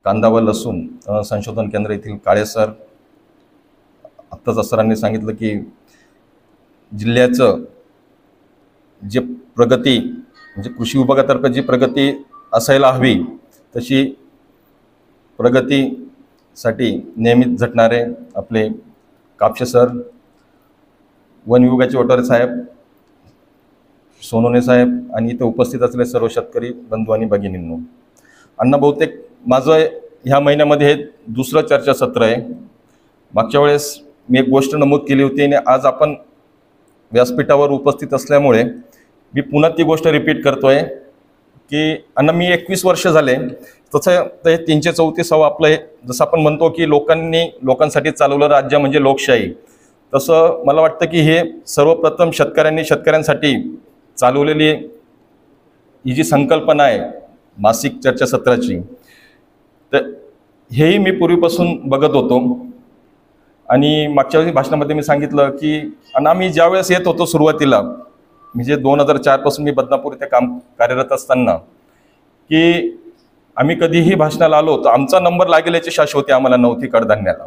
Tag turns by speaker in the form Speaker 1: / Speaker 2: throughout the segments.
Speaker 1: कांदा व लसूण संशोधन केंद्र येथील काळे सर, आत्ताच सरांनी सांगितलं की जिल्ह्याचं जे प्रगती म्हणजे कृषी विभागातर्फे जी प्रगती असायला हवी तशी प्रगतीसाठी नेहमीच झटणारे आपले कापसे सर, वन विभागाचे वटवारे साहेब, सोनोने साहेब आणि इथे उपस्थित असलेले सर्व शेतकरी बंधू आणि भगिनींनो, अण्णा बहुतेक माझं ह्या महिन्यामध्ये हे दुसरं चर्चासत्र आहे. मागच्या वेळेस मी एक गोष्ट नमूद केली होती आणि आज आपण व्यासपीठावर उपस्थित असल्यामुळे मी पुन्हा ती गोष्ट रिपीट करतोय की अण्णा मी 21 वर्ष झाले, तसं ते 334 आपलं हे जसं आपण म्हणतो की लोकांसाठी चालवलं राज्य म्हणजे लोकशाही, तसं मला वाटतं की हे सर्वप्रथम शेतकऱ्यांसाठी चालवलेली ही जी संकल्पना आहे मासिक चर्चासत्राची, तर हेही मी पूर्वीपासून बघत होतो. आणि मागच्या वेळी भाषणामध्ये मी सांगितलं की आम्ही ज्यावेळेस येत होतो सुरुवातीला म्हणजे 2004 पासून मी बदनापूर इथे कार्यरत असताना की आम्ही कधीही भाषणाला आलो तर आमचा नंबर लागेल याची शाश्वती आम्हाला नव्हती. कडधान्याला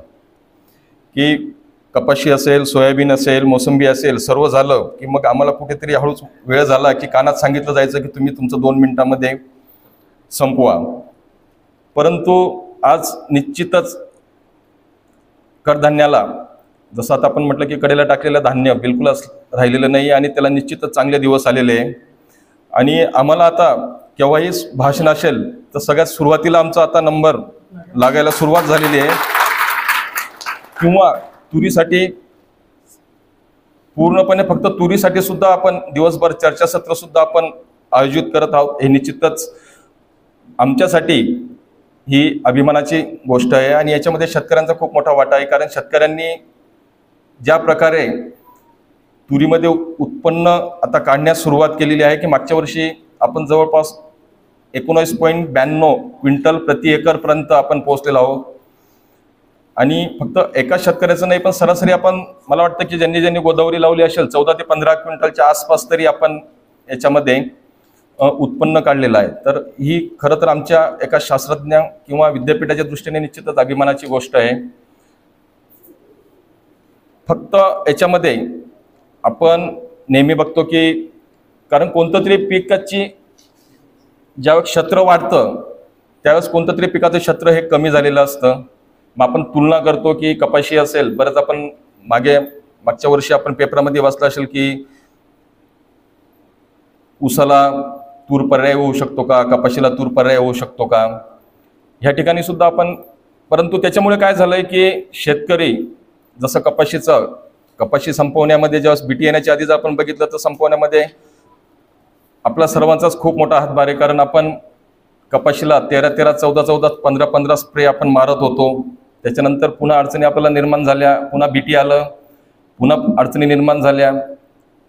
Speaker 1: की कपाशी असेल, सोयाबीन असेल, मोसंबी असेल, सर्व झालं की मग आम्हाला कुठेतरी हळूच वेळ झाला की कानात सांगितलं जायचं की तुम्ही तुमचं 2 मिनिटांमध्ये संपवा. परंतु आज निश्चितच कडधान्याला जसं आता आपण म्हटलं की कडेला टाकलेलं धान्य बिलकुल राहिलेलं नाही आणि त्याला निश्चितच चांगले दिवस आलेले आहे. आणि आम्हाला आता केव्हाही भाषण असेल तर सगळ्यात सुरुवातीला आमचा आता नंबर लागायला सुरुवात झालेली आहे. किंवा तुरीसाठी पूर्णपणे फक्त तुरीसाठी सुद्धा आपण दिवसभर चर्चासत्र सुद्धा आपण आयोजित करत आहोत. हे निश्चितच आमच्यासाठी ही अभिमानाची गोष्ट आहे आणि याच्यामध्ये शेतकऱ्यांचा खूप मोठा वाटा आहे. कारण शेतकऱ्यांनी ज्या प्रकारे तुरीमध्ये उत्पन्न आता काढण्यास सुरुवात केलेली आहे की मागच्या वर्षी आपण जवळपास 19.92 क्विंटल प्रति एकरपर्यंत आपण पोहोचलेलो आहोत. आणि फक्त एका शेतकऱ्याचं नाही पण सरासरी आपण मला वाटतं की ज्यांनी गोदावरी लावली असेल 14 ते 15 क्विंटलच्या आसपास तरी आपण याच्यामध्ये उत्पन्न काढलेलं आहे. तर ही खरं तर आमच्या एका शास्त्रज्ञ किंवा विद्यापीठाच्या दृष्टीने निश्चितच अभिमानाची गोष्ट आहे. फक्त याच्यामध्ये आपण नेहमी बघतो की कारण कोणतं तरी पिकाची ज्यावेळेस क्षेत्र वाढतं त्यावेळेस कोणतं तरी पिकाचं क्षेत्र हे कमी झालेलं असतं. मग आपण तुलना करतो की कपाशी असेल, बरंच आपण मागच्या वर्षी आपण पेपरामध्ये वाचलं असेल की ऊसाला तूर पर्याय होऊ शकतो का, कपाशीला तूर पर्याय होऊ शकतो का, ह्या ठिकाणी सुद्धा आपण. परंतु त्याच्यामुळे काय झालंय की शेतकरी जसं कपाशी संपवण्यामध्ये ज्यावेळेस बीटी येण्याच्या आधी जर आपण बघितलं तर संपवण्यामध्ये आपला सर्वांचाच खूप मोठा हातभार आहे. कारण आपण कपाशीला 13-13, 14-14, 15-15 स्प्रे आपण मारत होतो. त्याच्यानंतर पुन्हा अडचणी आपल्याला निर्माण झाल्या, पुन्हा बीटी आलं, पुन्हा अडचणी निर्माण झाल्या.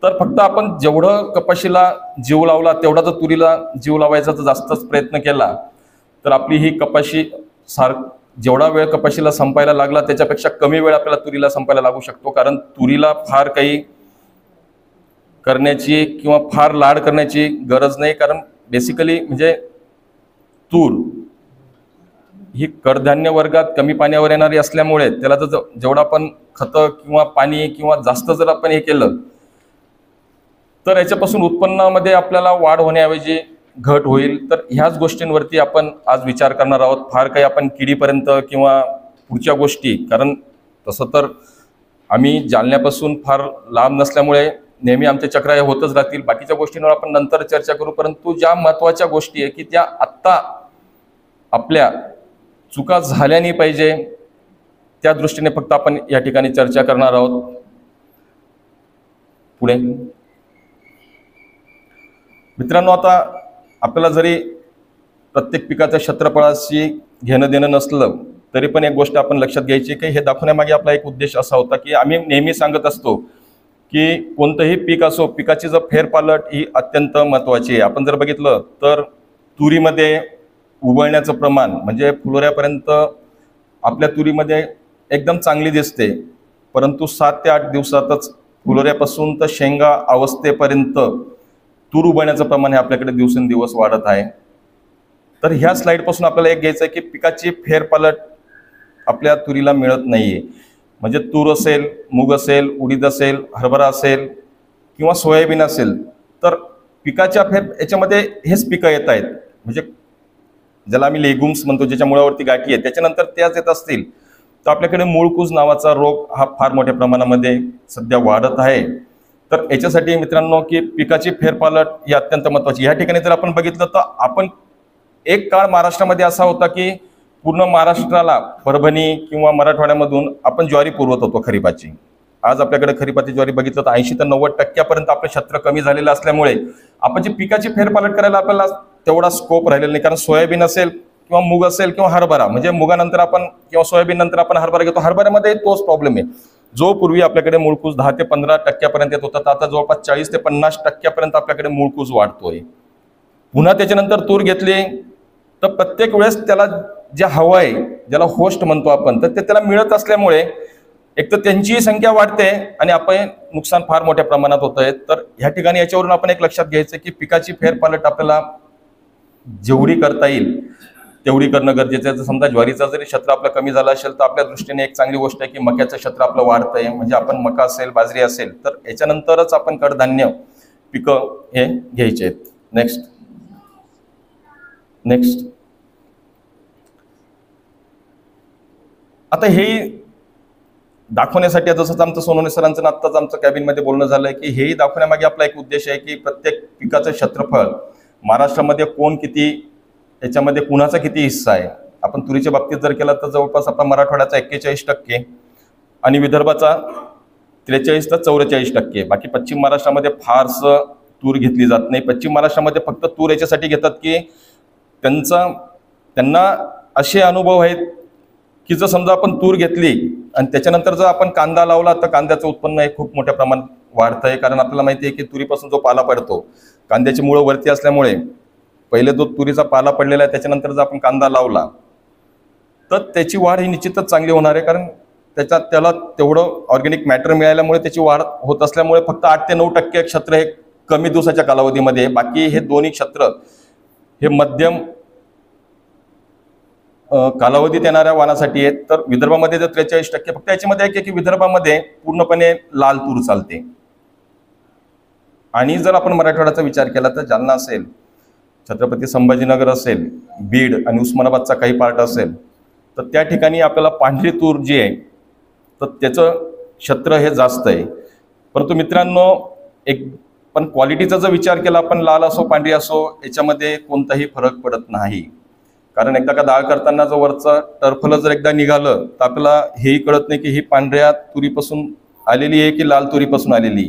Speaker 1: तर फक्त आपण जेवढं कपाशीला जीव लावला तेवढा जर तुरीला जीव लावायचा जर जास्तच प्रयत्न केला तर आपली ही कपाशी जेवढा वेळ कपाशीला संपायला लागला त्याच्यापेक्षा कमी वेळ आपल्याला तुरीला संपायला लागू शकतो. कारण तुरीला फार काही करण्याची किंवा फार लाड करण्याची गरज नाही. कारण बेसिकली म्हणजे तूर ही कडधान्य वर्गात कमी पाण्यावर येणारी असल्यामुळे त्याला जर जेवढा आपण खतं किंवा पाणी किंवा जास्त जर आपण हे केलं तर याच्यापासून उत्पन्नामध्ये आपल्याला वाढ होण्याऐवजी घट होईल. तर ह्याच गोष्टींवरती आपण आज विचार करणार आहोत. फार काही आपण किडीपर्यंत किंवा पुढच्या गोष्टी, कारण तसं तर आम्ही जालन्यापासून फार लांब नसल्यामुळे नेहमी आमच्या चक्रा या होतच राहतील. बाकीच्या गोष्टींवर आपण नंतर चर्चा करू. परंतु ज्या महत्त्वाच्या गोष्टी आहे की त्या आत्ता आपल्या चुका झाल्या नाही पाहिजे त्या दृष्टीने फक्त आपण या ठिकाणी चर्चा करणार आहोत. पुढे मित्रांनो, आता आपल्याला जरी प्रत्येक पिकाच्या क्षेत्रफळाशी घेणं देणं नसलं तरी पण एक गोष्ट आपण लक्षात घ्यायची की हे दाखवण्यामागे आपला एक उद्देश असा होता की आम्ही नेहमी सांगत असतो की कोणतंही पीक असो, पिकाची जर फेरपालट ही अत्यंत महत्त्वाची आहे. आपण जर बघितलं तर तुरीमध्ये उबळण्याचं प्रमाण म्हणजे फुलोऱ्यापर्यंत आपल्या तुरीमध्ये एकदम चांगली दिसते, परंतु 7 ते 8 दिवसातच फुलोऱ्यापासून तर शेंगा अवस्थेपर्यंत तूर उबळण्याचं प्रमाण हे आपल्याकडे दिवसेंदिवस वाढत आहे. तर ह्या स्लाईडपासून आपल्याला एक घ्यायचं आहे की पिकाची फेरपालट आपल्या तुरीला मिळत नाहीये. म्हणजे तूर असेल, मूग असेल, उडीद असेल, हरभरा असेल किंवा सोयाबीन असेल, तर पिकाच्या याच्यामध्ये हेच पिकं येत आहेत. म्हणजे ज्याला आम्ही लेगुम्स म्हणतो, ज्याच्या मुळावरती गाठी आहेत, त्याच्यानंतर त्याच येत असतील तर आपल्याकडे मूळकूज नावाचा रोग हा फार मोठ्या प्रमाणामध्ये सध्या वाढत आहे. तर याच्यासाठी मित्रांनो की पिकाची फेरपालट ही अत्यंत महत्त्वाची. या ठिकाणी जर आपण बघितलं तर आपण एक काळ महाराष्ट्रामध्ये असा होता की पूर्ण महाराष्ट्राला परभणी किंवा मराठवाड्यामधून आपण ज्वारी पुरवत होतो खरीपाची. आज आपल्याकडे खरीपाची ज्वारी बघितलं तर 80 ते 90% आपलं क्षेत्र कमी झालेलं असल्यामुळे आपण जी पिकाची फेरपालट करायला आपल्याला तेवढा स्कोप राहिलेला नाही. कारण सोयाबीन असेल किंवा मूग असेल किंवा हरभरा, म्हणजे मुगानंतर आपण किंवा सोयाबीन नंतर आपण हरभरा घेतो. हरभऱ्यामध्ये तोच प्रॉब्लेम आहे. जो पूर्वी आपल्याकडे मूळकूज 10 ते 15% येत होता, तर आता जवळपास 40 ते 50% आपल्याकडे मूळकूज वाढतोय. पुन्हा त्याच्यानंतर तूर घेतली तर प्रत्येक वेळेस त्याला जे हवं आहे, ज्याला होस्ट म्हणतो आपण, तर ते त्याला मिळत असल्यामुळे एक तर त्यांचीही संख्या वाढते आणि आपण नुकसान फार मोठ्या प्रमाणात होत आहे. तर ह्या ठिकाणी याच्यावरून आपण एक लक्षात घ्यायचं की पिकाची फेरपालट आपल्याला जेवढी करता येईल तेवढी करणं गरजेचं आहे. समजा ज्वारीचा जरी क्षेत्र आपलं कमी झालं असेल तर आपल्या दृष्टीने एक चांगली गोष्ट आहे की मक्याचं क्षेत्र आपलं वाढतंय. म्हणजे आपण मका असेल, बाजरी असेल, तर याच्यानंतरच आपण कडधान्य पिकं हे घ्यायचे आहेत. नेक्स्ट आता हे दाखवण्यासाठी, जसंच आमचं सोनवणे सरांचं आत्ताच आमचं कॅबिनमध्ये बोलणं झालंय की हेही दाखवण्यामागे आपला एक उद्देश आहे की प्रत्येक पिकाचं क्षेत्रफळ महाराष्ट्रामध्ये कोण किती, याच्यामध्ये कुणाचा किती हिस्सा आहे. आपण तुरीच्या बाबतीत जर केला तर जवळपास आपला मराठवाड्याचा 41% आणि विदर्भाचा 43 ते 44%. बाकी पश्चिम महाराष्ट्रामध्ये फारसं तूर घेतली जात नाही. पश्चिम महाराष्ट्रामध्ये फक्त तूर याच्यासाठी घेतात की त्यांना असे अनुभव आहेत की जर समजा आपण तूर घेतली आणि त्याच्यानंतर जर आपण कांदा लावला तर कांद्याचं उत्पन्न हे खूप मोठ्या प्रमाणात वाढतं आहे. कारण आपल्याला माहिती आहे की तुरीपासून जो पाला पडतो, कांद्याची मुळं वरती असल्यामुळे पहिले जो तुरीचा पाला पडलेला आहे त्याच्यानंतर जर आपण कांदा लावला तर त्याची वाढ ही निश्चितच चांगली होणार आहे. कारण त्याला तेवढं ऑर्गॅनिक मॅटर मिळाल्यामुळे त्याची वाढ होत असल्यामुळे फक्त 8 ते 9% क्षेत्र हे कमी दिवसाच्या कालावधीमध्ये, बाकी हे दोन्ही क्षेत्र हे मध्यम कालावधीत येणाऱ्या वाणासाठी आहेत. तर विदर्भामध्ये जर 43%, फक्त याच्यामध्ये एक आहे की विदर्भामध्ये पूर्णपणे लाल तूर चालते. आणि जर आपण मराठवाड्याचा विचार केला तर जालना असेल, छत्रपती संभाजीनगर असेल, बीड आणि उस्मानाबादचा काही पार्ट असेल, तर त्या ठिकाणी आपल्याला पांढरी तूर जी आहे तर त्याचं क्षेत्र हे जास्त आहे. परंतु मित्रांनो, पण क्वालिटीचा जर विचार केला आपण, लाल असो पांढरी असो, याच्यामध्ये कोणताही फरक पडत नाही. कारण एकदा का डाळ करताना जो वरचं टरफलं जर एकदा निघालं तर आपल्याला हेही कळत नाही की ही पांढऱ्या तुरीपासून आलेली आहे की लाल तुरीपासून आलेली.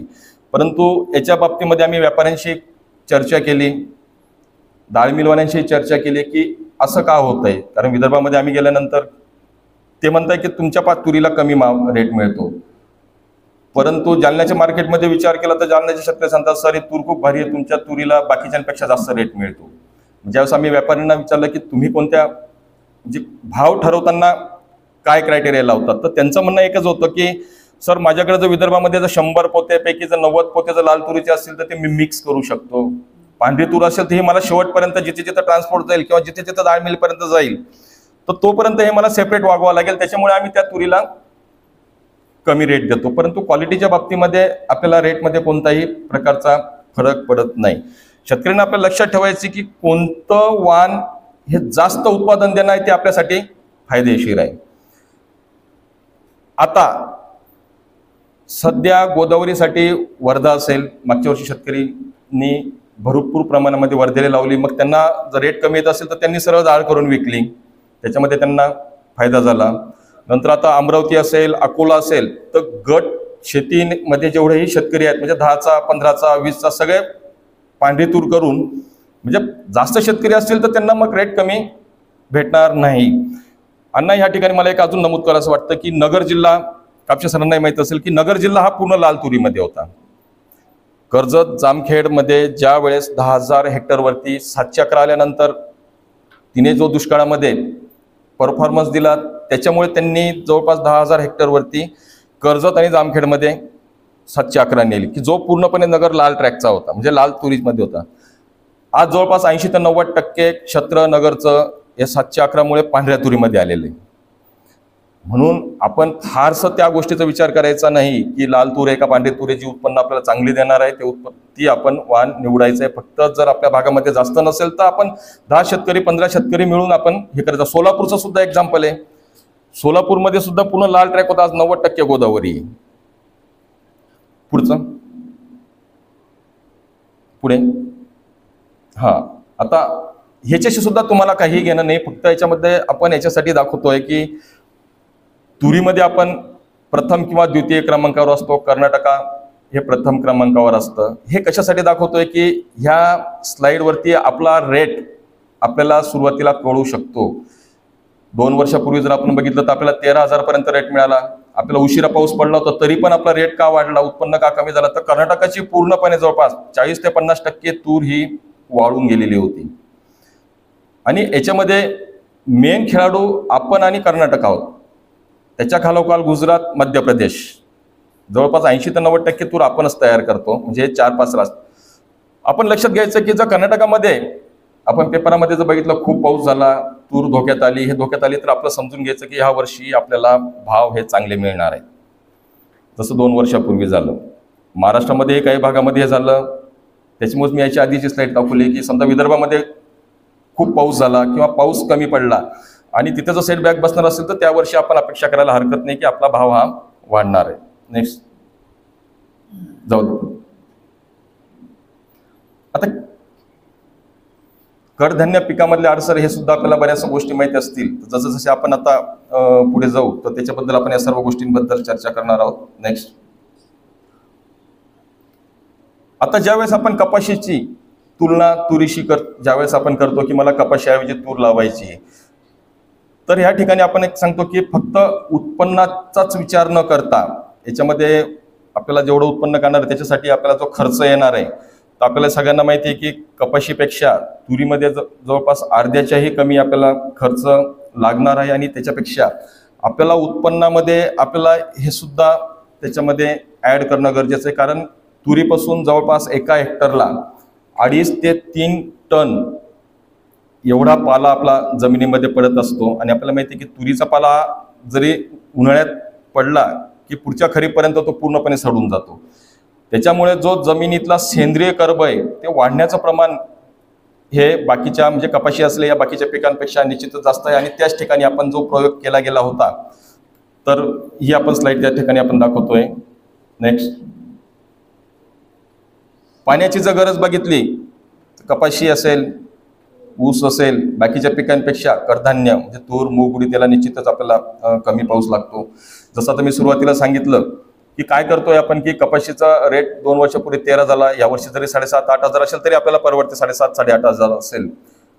Speaker 1: परंतु याच्या बाबतीमध्ये आम्ही व्यापाऱ्यांशी चर्चा केली, डाळ मिलवाल्यांशी चर्चा केली की असं का होत आहे. कारण विदर्भामध्ये आम्ही गेल्यानंतर ते म्हणताय की तुमच्या तुरीला कमी रेट मिळतो, परंतु जालन्याच्या मार्केटमध्ये विचार केला तर जालन्याचे शेतकरी सांगतात सर ही तूर खूप भारी आहे, तुमच्या तुरीला बाकीच्यांपेक्षा जास्त रेट मिळतो. ज्यावेळेस आम्ही व्यापाऱ्यांना विचारलं की तुम्ही कोणत्या, म्हणजे भाव ठरवताना काय क्रायटेरिया लावतात, तर त्यांचं म्हणणं एकच होतं की सर माझ्याकडे जर विदर्भामध्ये जर 100 पोत्यापैकी जर 90 पोते जर लाल तुरीचे असतील तर ते मी मिक्स करू शकतो. पांढरी तूर असेल तर हे मला शेवटपर्यंत जिथे जिथे ट्रान्सपोर्ट जाईल किंवा जिथे जिथे डाळ मिलपर्यंत जाईल तर तोपर्यंत हे मला सेपरेट वागवावं लागेल. त्याच्यामुळे आम्ही त्या तुरीला कमी रेट देतो. परंतु क्वालिटीच्या बाबतीमध्ये आपल्याला रेटमध्ये कोणताही प्रकारचा फरक पडत नाही. शेतकऱ्यांना आपल्याला लक्षात ठेवायचे की कोणतं वाण हे जास्त उत्पादन देणं आहे ते आपल्यासाठी फायदेशीर आहे. आता सध्या गोदावरीसाठी वर्धा असेल, मागच्या वर्षी शेतकऱ्यांनी भरपूर प्रमाणामध्ये वर्धेला लावली, मग त्यांना जर रेट कमी येत असेल तर त्यांनी सरळ डाळ करून विकली, त्याच्यामध्ये त्यांना फायदा झाला. नंतर आता अमरावती असेल, अकोला असेल, तर गट शेतीमध्ये जेवढेही शेतकरी आहेत म्हणजे 10चा 15चा 20चा सगळे पांढरी तूर करून, म्हणजे जास्त शेतकरी असतील तर त्यांना मग रेट कमी भेटणार नाही. अण्णा ह्या ठिकाणी मला एक अजून नमूद करायचं वाटतं की नगर जिल्हा, कापशे सरांनाही माहीत असेल की नगर जिल्हा हा पूर्ण लाल तुरीमध्ये होता. कर्जत जामखेडमध्ये ज्या वेळेस 10,000 हेक्टरवरती 711 आल्यानंतर तिने जो दुष्काळामध्ये परफॉर्मन्स दिला त्याच्यामुळे त्यांनी जवळपास 10,000 हेक्टरवरती कर्जत आणि जामखेडमध्ये 711 नेली की जो पूर्णपणे नगर लाल ट्रॅकचा होता, म्हणजे लाल तुरीमध्ये होता. आज जवळपास 80 ते 90% क्षेत्र नगरचं या 711मुळे पांढऱ्या तुरीमध्ये आलेलं आहे. म्हणून आपण फारसं त्या गोष्टीचा विचार करायचा नाही की लाल तूर आहे का पांढरी तूर आहे, जी उत्पन्न आपल्याला चांगली देणार आहे ती आपण वाण निवडायचं आहे. फक्त जर आपल्या भागामध्ये जास्त नसेल तर आपण 10 शेतकरी 15 शेतकरी मिळून आपण हे करायचं. सोलापूरचं सुद्धा एक्झाम्पल आहे. सोलापूरमध्ये सुद्धा पूर्ण लाल ट्रॅक होता, आज 90% गोदावरी. पुढचं पुढे आता ह्याच्याशी सुद्धा तुम्हाला काही घेणं नाही. फक्त याच्यामध्ये आपण याच्यासाठी दाखवतोय की तुरीमध्ये आपण प्रथम किंवा द्वितीय क्रमांकावर असतो, कर्नाटका हे प्रथम क्रमांकावर असतं. हे कशासाठी दाखवतोय की ह्या स्लाइडवरती आपला रेट आपल्याला सुरुवातीला कळू शकतो. 2 वर्षापूर्वी जर आपण बघितलं तर आपल्याला 13,000 पर्यंत रेट मिळाला. आपल्याला उशिरा पाऊस पडला होता तरी पण आपला रेट का वाढला, उत्पन्न का कमी झाला, तर कर्नाटकाची पूर्णपणे जवळपास 40 ते 50% तूर ही वाळून गेलेली होती. आणि याच्यामध्ये मेन खेळाडू आपण आणि कर्नाटक आहोत. त्याच्या खालोखाल गुजरात, मध्य प्रदेश, जवळपास 80 ते 90% तूर आपणच तयार करतो. म्हणजे 4-5 राष्ट्र. आपण लक्षात घ्यायचं की जर कर्नाटकामध्ये आपण पेपरामध्ये जर बघितलं खूप पाऊस झाला, तूर धोक्यात आली, हे धोक्यात आली, तर आपलं समजून घ्यायचं की ह्या वर्षी आपल्याला भाव हे चांगले मिळणार आहेत. जसं 2 वर्षापूर्वी झालं. महाराष्ट्रामध्ये काही भागामध्ये हे झालं. त्याच्यामुळे मी याच्या आधीची स्लाइड दाखवली की समजा विदर्भामध्ये खूप पाऊस झाला किंवा पाऊस कमी पडला आणि तिथे जर सेटबॅक बसणार असेल तर त्या वर्षी आपण अपेक्षा करायला हरकत नाही की आपला भाव हा वाढणार आहे. नेक्स्ट जाऊ दे. आता कडधान्य पिकामधले अडसर हे सुद्धा आपल्याला बऱ्याच गोष्टी माहिती असतील. जसं जसे आपण आता पुढे जाऊ तर त्याच्याबद्दल आपण या सर्व गोष्टींबद्दल चर्चा करणार आहोत. नेक्स्ट. आता ज्यावेळेस आपण कपाशीची तुलना तुरीशी ज्यावेळेस आपण करतो की मला कपाशीऐवजी तूर लावायची, तर ह्या ठिकाणी आपण एक सांगतो की फक्त उत्पन्नाचाच विचार न करता याच्यामध्ये आपल्याला जेवढं उत्पन्न करणार त्याच्यासाठी आपल्याला जो खर्च येणार आहे, तर आपल्याला सगळ्यांना माहिती आहे की कपाशीपेक्षा तुरीमध्ये जवळपास अर्ध्याच्याही कमी आपल्याला खर्च लागणार आहे. आणि त्याच्यापेक्षा आपल्याला उत्पन्नामध्ये आपल्याला हे सुद्धा त्याच्यामध्ये ॲड करणं गरजेचं आहे. कारण तुरीपासून जवळपास एका हेक्टरला 2.5 ते 3 टन एवढा पाला आपला जमिनीमध्ये पडत असतो. आणि आपल्याला माहिती आहे की तुरीचा पाला जरी उन्हाळ्यात पडला की पुढच्या खरीपपर्यंत तो पूर्णपणे सडून जातो. त्याच्यामुळे जो जमिनीतला सेंद्रिय कर्ब आहे ते वाढण्याचं प्रमाण हे बाकीच्या म्हणजे कपाशी असले या बाकीच्या पिकांपेक्षा निश्चितच जास्त आहे. आणि त्याच ठिकाणी आपण जो प्रयोग केला गेला होता तर ही आपण स्लाइड त्या ठिकाणी आपण दाखवतोय. नेक्स्ट. पाण्याची जर गरज बघितली कपाशी असेल, ऊस असेल, बाकीच्या पिकांपेक्षा कडधान्य म्हणजे तूर, मूग, उडीद याला निश्चितच आपल्याला कमी पाऊस लागतो. जसं आता मी सुरुवातीला सांगितलं की काय करतोय आपण की कपाशीचा रेट 2 वर्षापूर्वी 13 झाला, यावर्षी जरी 7,500-8,000 हजार असेल तरी आपल्याला परवडते. 7,500-8,000 असेल.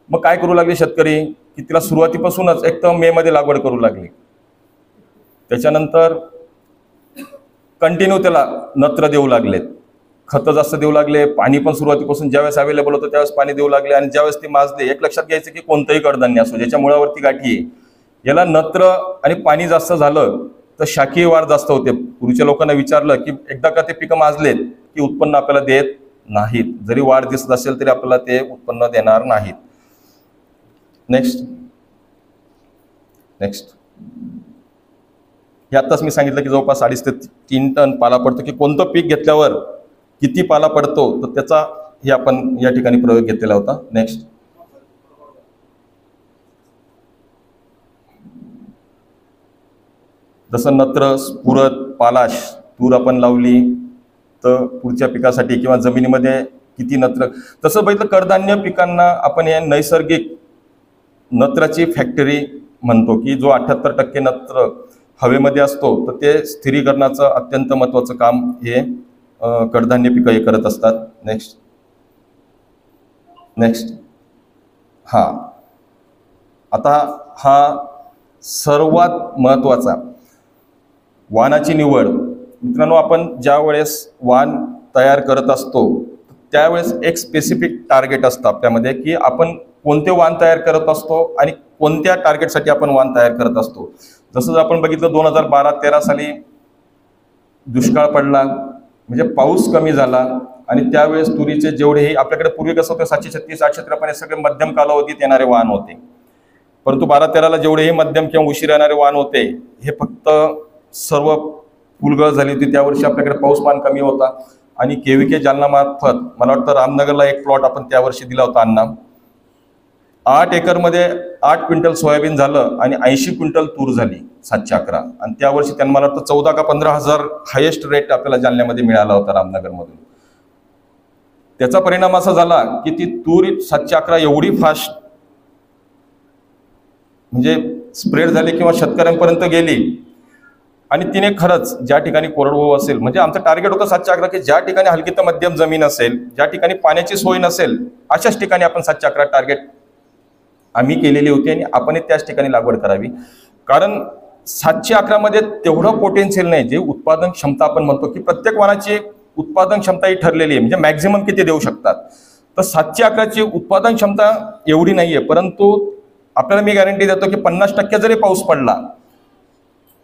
Speaker 1: मग काय करू लागले शेतकरी की तिला सुरुवातीपासूनच एक तर मे मध्ये लागवड करू लागली. त्याच्यानंतर कंटिन्यू त्याला नत्र देऊ लागलेत, खतं जास्त देऊ लागले, पाणी पण सुरुवातीपासून ज्यावेळेस अवेलेबल होतं त्यावेळेस पाणी देऊ लागले. आणि ज्यावेळेस ती माजले, एक लक्षात घ्यायचं की कोणतंही कडधान्य असो ज्याच्या मुळावरती गाठी आहे, याला नत्र आणि पाणी जास्त झालं तर शाखीय वाढ जास्त होते. पूर्वीच्या लोकांना विचारलं की एकदा का ते पिकं माजलेत की उत्पन्न आपल्याला देत नाहीत, जरी वाढ दिसत असेल तरी आपल्याला ते उत्पन्न देणार नाहीत. नेक्स्ट. नेक्स्ट. हे आत्ताच मी सांगितलं की जवळपास 2.5 ते 3 टन पाला पडतो. की कोणतं पीक घेतल्यावर किती पाला पडतो तर त्याचा हे आपण या ठिकाणी प्रयोग घेतलेला होता. नेक्स्ट. जसं नत्र, स्फुरद, पालाश तूर आपण लावली तर पुढच्या पिकासाठी किंवा जमिनीमध्ये किती नत्र, तसं बघितलं कडधान्य पिकांना आपण या नैसर्गिक नत्राची फॅक्टरी म्हणतो की जो 78% नत्र हवेमध्ये असतो, तर ते स्थिरीकरणाचं अत्यंत महत्त्वाचं काम हे कडधान्य पिकं हे करत असतात. नेक्स्ट. नेक्स्ट. आता हा सर्वात महत्त्वाचा वाणाची निवड. मित्रांनो, आपण ज्या वेळेस वाण तयार करत असतो त्यावेळेस एक स्पेसिफिक टार्गेट असतं आपल्यामध्ये की आपण कोणते वाण तयार करत असतो आणि कोणत्या टार्गेटसाठी आपण वाण तयार करत असतो. जसं आपण बघितलं 2012-13 साली दुष्काळ पडला, म्हणजे पाऊस कमी झाला आणि त्यावेळेस तुरीचे जेवढेही आपल्याकडे पूर्वी कसं होतं 736, 853 हे सगळे मध्यम कालावधीत येणारे वाहन होते, परंतु 12-13ला जेवढेही मध्यम किंवा उशीर येणारे वाहन होते हे फक्त सर्व फुलगळ झाली होती। त्या वर्षी आपल्याकडे पाऊसमान कमी होता आणि KVK जालना मार्फत मला वाटतं रामनगरला एक प्लॉट आपण त्या वर्षी दिला होता अण्णा। 8 एकरमध्ये 8 क्विंटल सोयाबीन झालं आणि 80 क्विंटल तूर झाली 711, आणि त्या वर्षी त्यांना मला वाटतं 14 का 15,000 हायेस्ट रेट आपल्याला जालन्यामध्ये मिळाला होता रामनगरमधून। त्याचा परिणाम असा झाला की ती तूर 711 एवढी फास्ट म्हणजे स्प्रेड झाली किंवा शेतकऱ्यांपर्यंत गेली, आणि तिने खरंच ज्या ठिकाणी कोरडवाहू असेल, म्हणजे आमचं टार्गेट होतं 711 की ज्या ठिकाणी हलकी तर मध्यम जमीन असेल, ज्या ठिकाणी पाण्याची सोय नसेल अशाच ठिकाणी आपण 711 टार्गेट आम्ही केलेली होती आणि आपण त्याच ठिकाणी लागवड करावी। कारण 711 मध्ये तेवढं पोटेन्शियल नाही जे उत्पादन क्षमता आपण म्हणतो की प्रत्येक वाणाची उत्पादन क्षमता ही ठरलेली आहे, म्हणजे मॅक्झिमम किती देऊ शकतात, तर 711 ची उत्पादन क्षमता एवढी नाहीये, परंतु आपल्याला मी गॅरंटी देतो की 50% जरी पाऊस पडला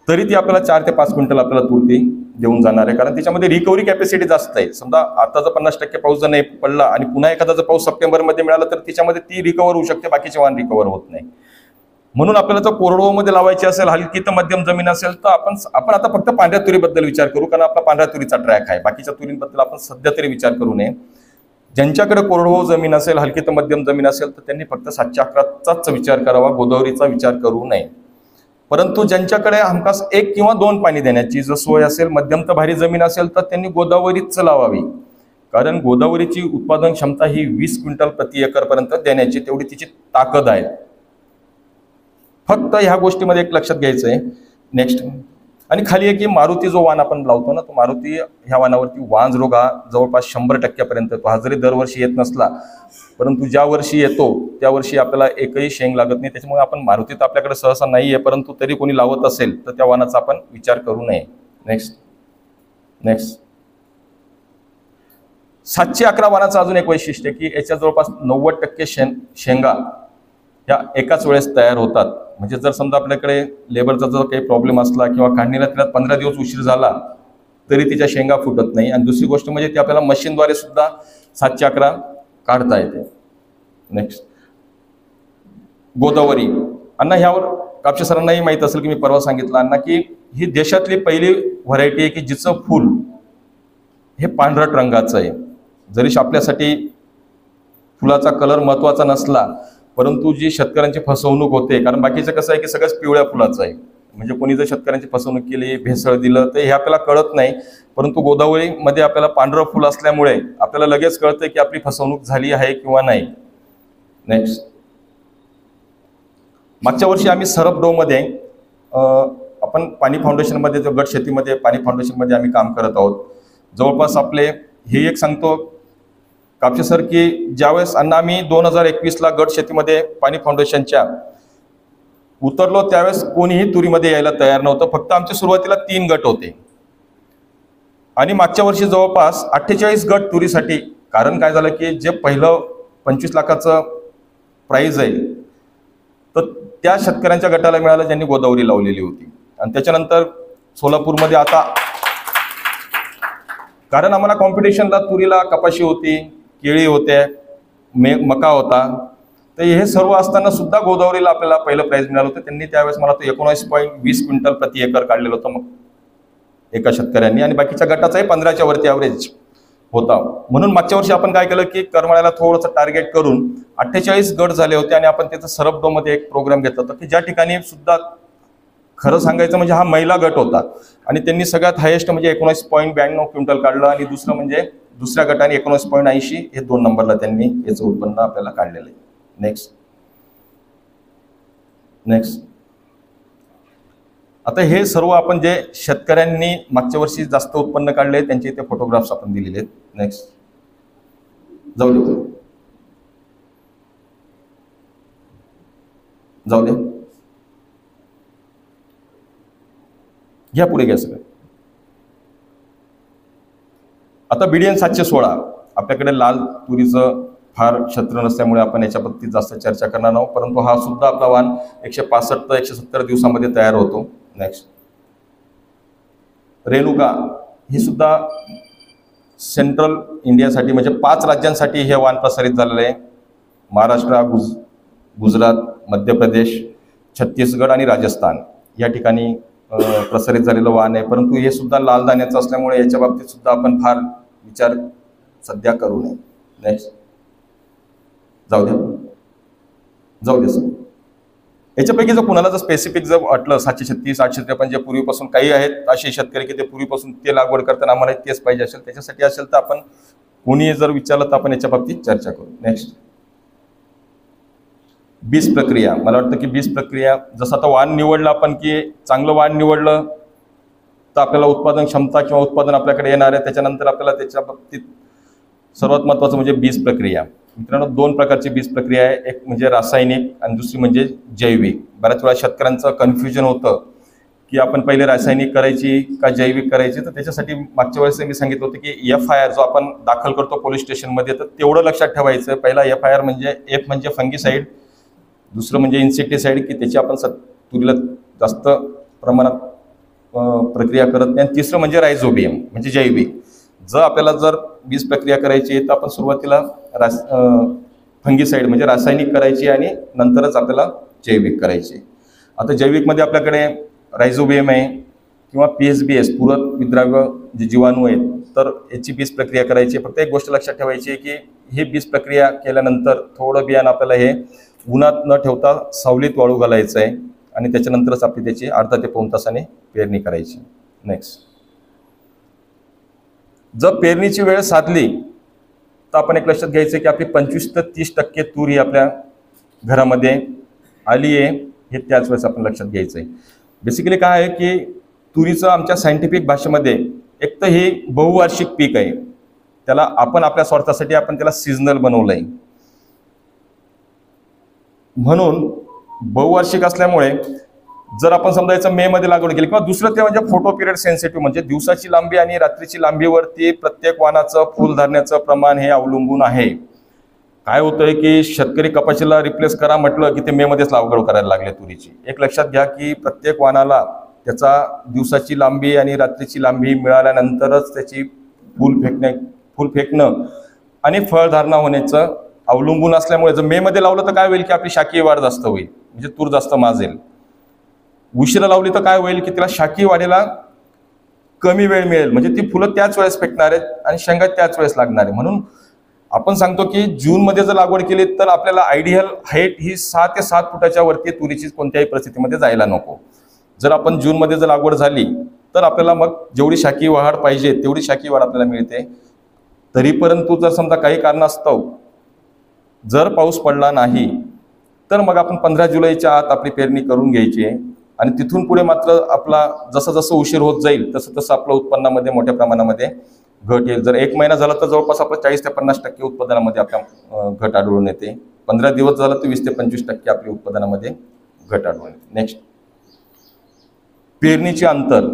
Speaker 1: तरी ती आपल्याला 4 ते 5 क्विंटल आपल्याला तूर ती देऊन जाणार आहे, कारण त्याच्यामध्ये रिकव्हरी कॅपॅसिटी जास्त आहे। समजा आता जर 50% पाऊस जर नाही पडला आणि पुन्हा एखादा जर पाऊस सप्टेंबरमध्ये मिळाला तर त्याच्यामध्ये ती रिकव्हर होऊ शकते, बाकीचे वाहन रिकव्हर होत नाही। म्हणून आपल्याला जर कोरडवाहूमध्ये लावायची असेल, हलकी तर मध्यम जमीन असेल, तर आपण आता फक्त पांढऱ्या तुरीबद्दल विचार करू, कारण आपला पांढऱ्या तुरीचा ट्रॅक आहे, बाकीच्या तुरींबद्दल आपण सध्या तरी विचार करू नये। ज्यांच्याकडे कोरडवाहू जमीन असेल, हलकी तर मध्यम जमीन असेल, तर त्यांनी फक्त 711चाच विचार करावा, गोदावरीचा विचार करू नये। परंतु ज्यांच्याकडे हमखास 1 किंवा 2 पाणी देण्याची जर सोय असेल, मध्यम तर भारी जमीन असेल, तर त्यांनी गोदावरीच लावावी, कारण गोदावरीची उत्पादन क्षमता ही 20 क्विंटल प्रति एकर पर्यंत देण्याची तेवढी तिची ताकद आहे। फक्त ह्या गोष्टीमध्ये एक लक्षात घ्यायचं आहे। नेक्स्ट, आणि खाली आहे की मारुती जो वाण आपण लावतो ना, तो मारुती ह्या वाणावरती वांज रोग हा जवळपास 100% पर्यंत येतो। हा जरी दरवर्षी येत नसला, परंतु ज्या वर्षी येतो त्या वर्षी आपल्याला एकही शेंग लागत नाही, त्याच्यामुळे आपण मारुती तर आपल्याकडे सहसा नाहीये, परंतु तरी कोणी लावत असेल तर त्या वाणाचा आपण विचार करू नये। नेक्स्ट 711 वाणाचं अजून एक वैशिष्ट्य आहे की याच्या जवळपास 90% शेंगा या एकाच वेळेस तयार होतात। म्हणजे जर समजा आपल्याकडे लेबरचा जर काही प्रॉब्लेम असला किंवा काढणीला त्याला 15 दिवस उशीर झाला तरी तिच्या शेंगा फुटत नाही, आणि दुसरी गोष्ट म्हणजे ती आपल्याला मशीनद्वारे सुद्धा 711 काढता येते। नेक्स्ट, गोदावरी अण्णा, ह्यावर कापसे सरांनाही माहित असेल की मी परवा सांगितलं अण्णा की ही देशातली पहिली व्हरायटी आहे की जिचं फुल हे पांढरट रंगाचं आहे। जरी आपल्यासाठी फुलाचा कलर महत्वाचा नसला, परंतु जी शेतकऱ्यांची फसवणूक होते, कारण बाकीचं कसं आहे की सगळंच पिवळ्या फुलाचं आहे, म्हणजे कोणी जर शेतकऱ्यांची फसवणूक केली, भेसळ दिलं, तर हे आपल्याला कळत नाही, परंतु गोदावरीमध्ये आपल्याला पांढरं फुल असल्यामुळे आपल्याला लगेच कळतं की आपली फसवणूक झाली आहे किंवा नाही। नेक्स्ट, मागच्या वर्षी आम्ही सरप डोमध्ये आपण पाणी फाउंडेशनमध्ये जो गट शेतीमध्ये पाणी फाउंडेशनमध्ये आम्ही काम करत आहोत। जवळपास आपले हे एक सांगतो कापसे सर की ज्यावेळेस अण्णा आम्ही 2021ला गट शेतीमध्ये पाणी फाउंडेशनच्या उतरलो त्यावेळेस कोणीही तुरीमध्ये यायला तयार नव्हतं, फक्त आमच्या सुरुवातीला 3 गट होते आणि मागच्या वर्षी जवळपास 48 गट तुरीसाठी। कारण काय झालं की जे पहिलं 25 लाखाचं प्राइज आहे तर त्या शेतकऱ्यांच्या गटाला मिळालं ज्यांनी गोदावरी लावलेली होती, आणि त्याच्यानंतर सोलापूरमध्ये आता कारण आम्हाला कॉम्पिटिशनला तुरीला कपाशी होती, केळी होते, मका होता, तर हे सर्व असताना सुद्धा गोदावरीला आपल्याला पहिलं प्राइज मिळालं होतं। त्यांनी त्यावेळेस मला तो 19.20 क्विंटल प्रति एकर काढलेलं होतं मग एका शेतकऱ्यांनी, आणि बाकीच्या गटाचाही 15च्या वरती ॲव्हरेज होता। म्हणून मागच्या वर्षी आपण काय केलं की करमाळ्याला थोडंसं टार्गेट करून 48 गट झाले होते आणि आपण त्याचं सरपडोमध्ये एक प्रोग्राम घेतला होता की ज्या ठिकाणी सुद्धा खरं सांगायचं म्हणजे हा महिला गट होता आणि त्यांनी सगळ्यात हायेस्ट म्हणजे 19.92 क्विंटल काढलं, आणि दुसरं म्हणजे दुसऱ्या गटाने 19.80 हे 2 नंबरला त्यांनी याचं उत्पन्न आपल्याला काढलेलं आहे। नेक्स्ट, आता हे सर्व आपण जे शेतकऱ्यांनी मागच्या वर्षी जास्त उत्पन्न काढले त्यांचे इथे फोटोग्राफ्स आपण दिलेले आहेत। नेक्स्ट, जाऊ दे घ्या पुढे घ्या सगळं। आता BDN 716 आपल्याकडे लाल तुरीचं फार क्षेत्र नसल्यामुळे आपण याच्याबद्दल जास्त चर्चा करणार नाही, परंतु हा सुद्धा आपला वाण 165 ते 170 दिवसामध्ये तयार होतो। नेक्स्ट, रेणुका ही सुद्धा सेंट्रल इंडियासाठी म्हणजे 5 राज्यांसाठी हे वाण प्रसारित झालेलं आहे. महाराष्ट्र, गुजरात, मध्य प्रदेश, छत्तीसगड आणि राजस्थान या ठिकाणी प्रसारित झालेलं वाण आहे. परंतु हे सुद्धा लाल दाण्याचं असल्यामुळे याच्या बाबतीत सुद्धा आपण फार विचार सध्या करू नये. नेक्स्ट जाऊ दे सर. याच्यापैकी जर कुणाला जर स्पेसिफिक जर वाटलं 736, 853 जे पूर्वीपासून काही आहेत असे शेतकरी की ते पूर्वीपासून ते लागवड करताना आम्हाला तेच पाहिजे असेल, त्याच्यासाठी असेल तर आपण कोणी जर विचारलं तर आपण याच्या बाबतीत चर्चा करू. नेक्स्ट बीज प्रक्रिया. मला वाटतं की बीज प्रक्रिया जसं आता वाण निवडलं आपण की चांगलं वाण निवडलं तर आपल्याला उत्पादन क्षमता किंवा उत्पादन आपल्याकडे येणार आहे. त्याच्यानंतर आपल्याला त्याच्या बाबतीत सर्वात महत्त्वाचं म्हणजे बीज प्रक्रिया. मित्रांनो 2 प्रकारची बीज प्रक्रिया आहे, एक म्हणजे रासायनिक आणि दुसरी म्हणजे जैविक. बऱ्याच वेळा शेतकऱ्यांचं कन्फ्युजन होतं की आपण पहिले रासायनिक करायची का जैविक करायची. तर त्याच्यासाठी मागच्या वेळेस मी सांगितलं होतं की FIR जो आपण दाखल करतो पोलीस स्टेशनमध्ये तर तेवढं लक्षात ठेवायचं. पहिला FIR म्हणजे F म्हणजे फंगीसाईड, दुसरं म्हणजे इन्सेक्टिसाईड की त्याची आपण तुरीला जास्त प्रमाणात प्रक्रिया करत नाही, आणि तिसरं म्हणजे रायझोबियम म्हणजे जैविक. आपल्याला जर बीज प्रक्रिया करायची आहे तर आपण सुरुवातीला फंगीसाईड म्हणजे रासायनिक करायची आणि नंतरच आपल्याला जैविक करायची. आता जैविकमध्ये आपल्याकडे रायझोबियम आहे किंवा PSBS पूरक विद्राव्य जे जीवाणू आहेत, तर याची बीज प्रक्रिया करायची. फक्त एक गोष्ट लक्षात ठेवायची आहे की ही बीज प्रक्रिया केल्यानंतर थोडं बियाणं आपल्याला हे उन्हात न ठेवता सावलीत वाळू घालायचं आहे आणि त्याच्यानंतरच आपली त्याची अर्धा ते 2 तासाने पेरणी करायची. नेक्स्ट जर पेरणीची वेळ साधली तर आपण एक लक्षात घ्यायचं की आपली 25 ते 30% तूर ही आपल्या घरामध्ये आली आहे, हे त्याच वेळेस आपण लक्षात घ्यायचं आहे. बेसिकली काय आहे की तुरीचं आमच्या सायंटिफिक भाषेमध्ये एक तर हे बहुवार्षिक पीक आहे. त्याला आपण आपल्या स्वार्थासाठी आपण त्याला सीझनल बनवलं आहे. म्हणून बहुवार्षिक असल्यामुळे जर आपण समजा याचं मे मध्ये लागवड केली किंवा दुसरं ते म्हणजे फोटो पिरियड सेन्सिटिव्ह म्हणजे दिवसाची लांबी आणि रात्रीची लांबीवरती प्रत्येक वाणाचं फुल धरण्याचं प्रमाण हे अवलंबून आहे. काय होतंय की शेतकरी कपाशीला रिप्लेस करा म्हटलं की ते मे मध्येच लागवड करायला लागले तुरीची. एक लक्षात घ्या की प्रत्येक वाणाला त्याचा दिवसाची लांबी आणि रात्रीची लांबी मिळाल्यानंतरच त्याची फुल फेकणं आणि फळधारणा होण्याचं अवलंबून असल्यामुळे जर मे मध्ये लावलं तर काय होईल की आपली शाकीय वाढ जास्त होईल म्हणजे तूर जास्त माजेल. उशिरा लावली तर काय होईल की तिला शाकीय वाढीला कमी वेळ मिळेल म्हणजे ती फुलं त्याच वेळेस फेकणार आहेत आणि शेंगा त्याच वेळेस लागणार आहे. म्हणून आपण सांगतो की जून मध्ये जर लागवड केली तर आपल्याला आयडियल हाईट ही 6 ते 7 फुटाच्या वरती तुरीची कोणत्याही परिस्थितीमध्ये जायला नको. जर आपण जून मध्ये जर लागवड झाली तर आपल्याला मग जेवढी शाकीय वाढ पाहिजे तेवढी शाकीय वाढ आपल्याला मिळते. तरी परंतु जर समजा काही कारणास्तव जर पाऊस पडला नाही तर मग आपण 15 जुलैच्या आत आपली पेरणी करून घ्यायची आहे आणि तिथून पुढे मात्र आपला जसं जसं उशीर होत जाईल तसं तसं आपलं उत्पन्नामध्ये मोठ्या प्रमाणामध्ये घट येईल. जर 1 महिना झाला तर जवळपास आपलं 40 ते 50% उत्पादनामध्ये आपल्या घट आढळून येते. 15 दिवस झाला तर 20 ते 25% आपल्या उत्पादनामध्ये घट आढळून येते. नेक्स्ट पेरणीचे अंतर.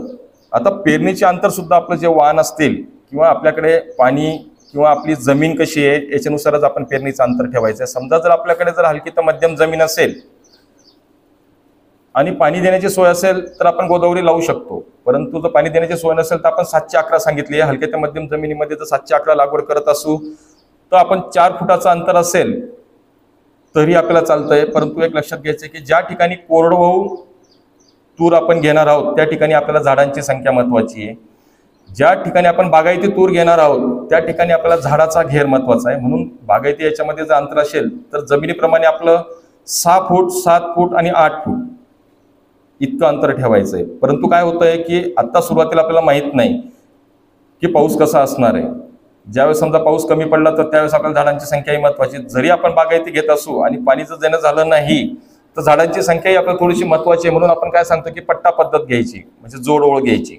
Speaker 1: आता पेरणीचे अंतर सुद्धा आपलं जे वाण असतील किंवा आपल्याकडे पाणी किंवा आपली जमीन कशी आहे याच्यानुसारच आपण पेरणीचं अंतर ठेवायचं आहे. समजा जर आपल्याकडे जर हलकी तर मध्यम जमीन असेल आणि पाणी देण्याची सोय असेल तर आपण गोदावरी लावू शकतो. परंतु जर पाणी देण्याची सोय नसेल तर आपण 711 सांगितली आहे. हलक्या ते मध्यम जमिनीमध्ये जर 711 लागवड करत असू तर आपण 4 फुटाचं अंतर असेल तरी आपल्याला चालतंय. परंतु एक लक्षात घ्यायचं की ज्या ठिकाणी कोरडवाहू तूर आपण घेणार आहोत त्या ठिकाणी आपल्याला झाडांची संख्या महत्वाची आहे. ज्या ठिकाणी आपण बागायती तूर घेणार आहोत त्या ठिकाणी आपल्याला झाडाचा घेर महत्वाचा आहे. म्हणून बागायती याच्यामध्ये जर अंतर असेल तर जमिनीप्रमाणे आपलं 6 फूट, 7 फूट आणि 8 फूट इतकं अंतर ठेवायचं आहे. परंतु काय होतंय की आता सुरुवातीला आपल्याला माहित नाही की पाऊस कसा असणार आहे. ज्यावेळेस समजा पाऊस कमी पडला तर त्यावेळेस आपल्याला झाडांची संख्याही महत्वाची. जरी आपण बागायती घेत असू आणि पाणी जर देणं झालं नाही तर झाडांची संख्याही आपल्याला थोडीशी महत्वाची आहे. म्हणून आपण काय सांगतो की पट्टा पद्धत घ्यायची म्हणजे जोड ओळ घ्यायची.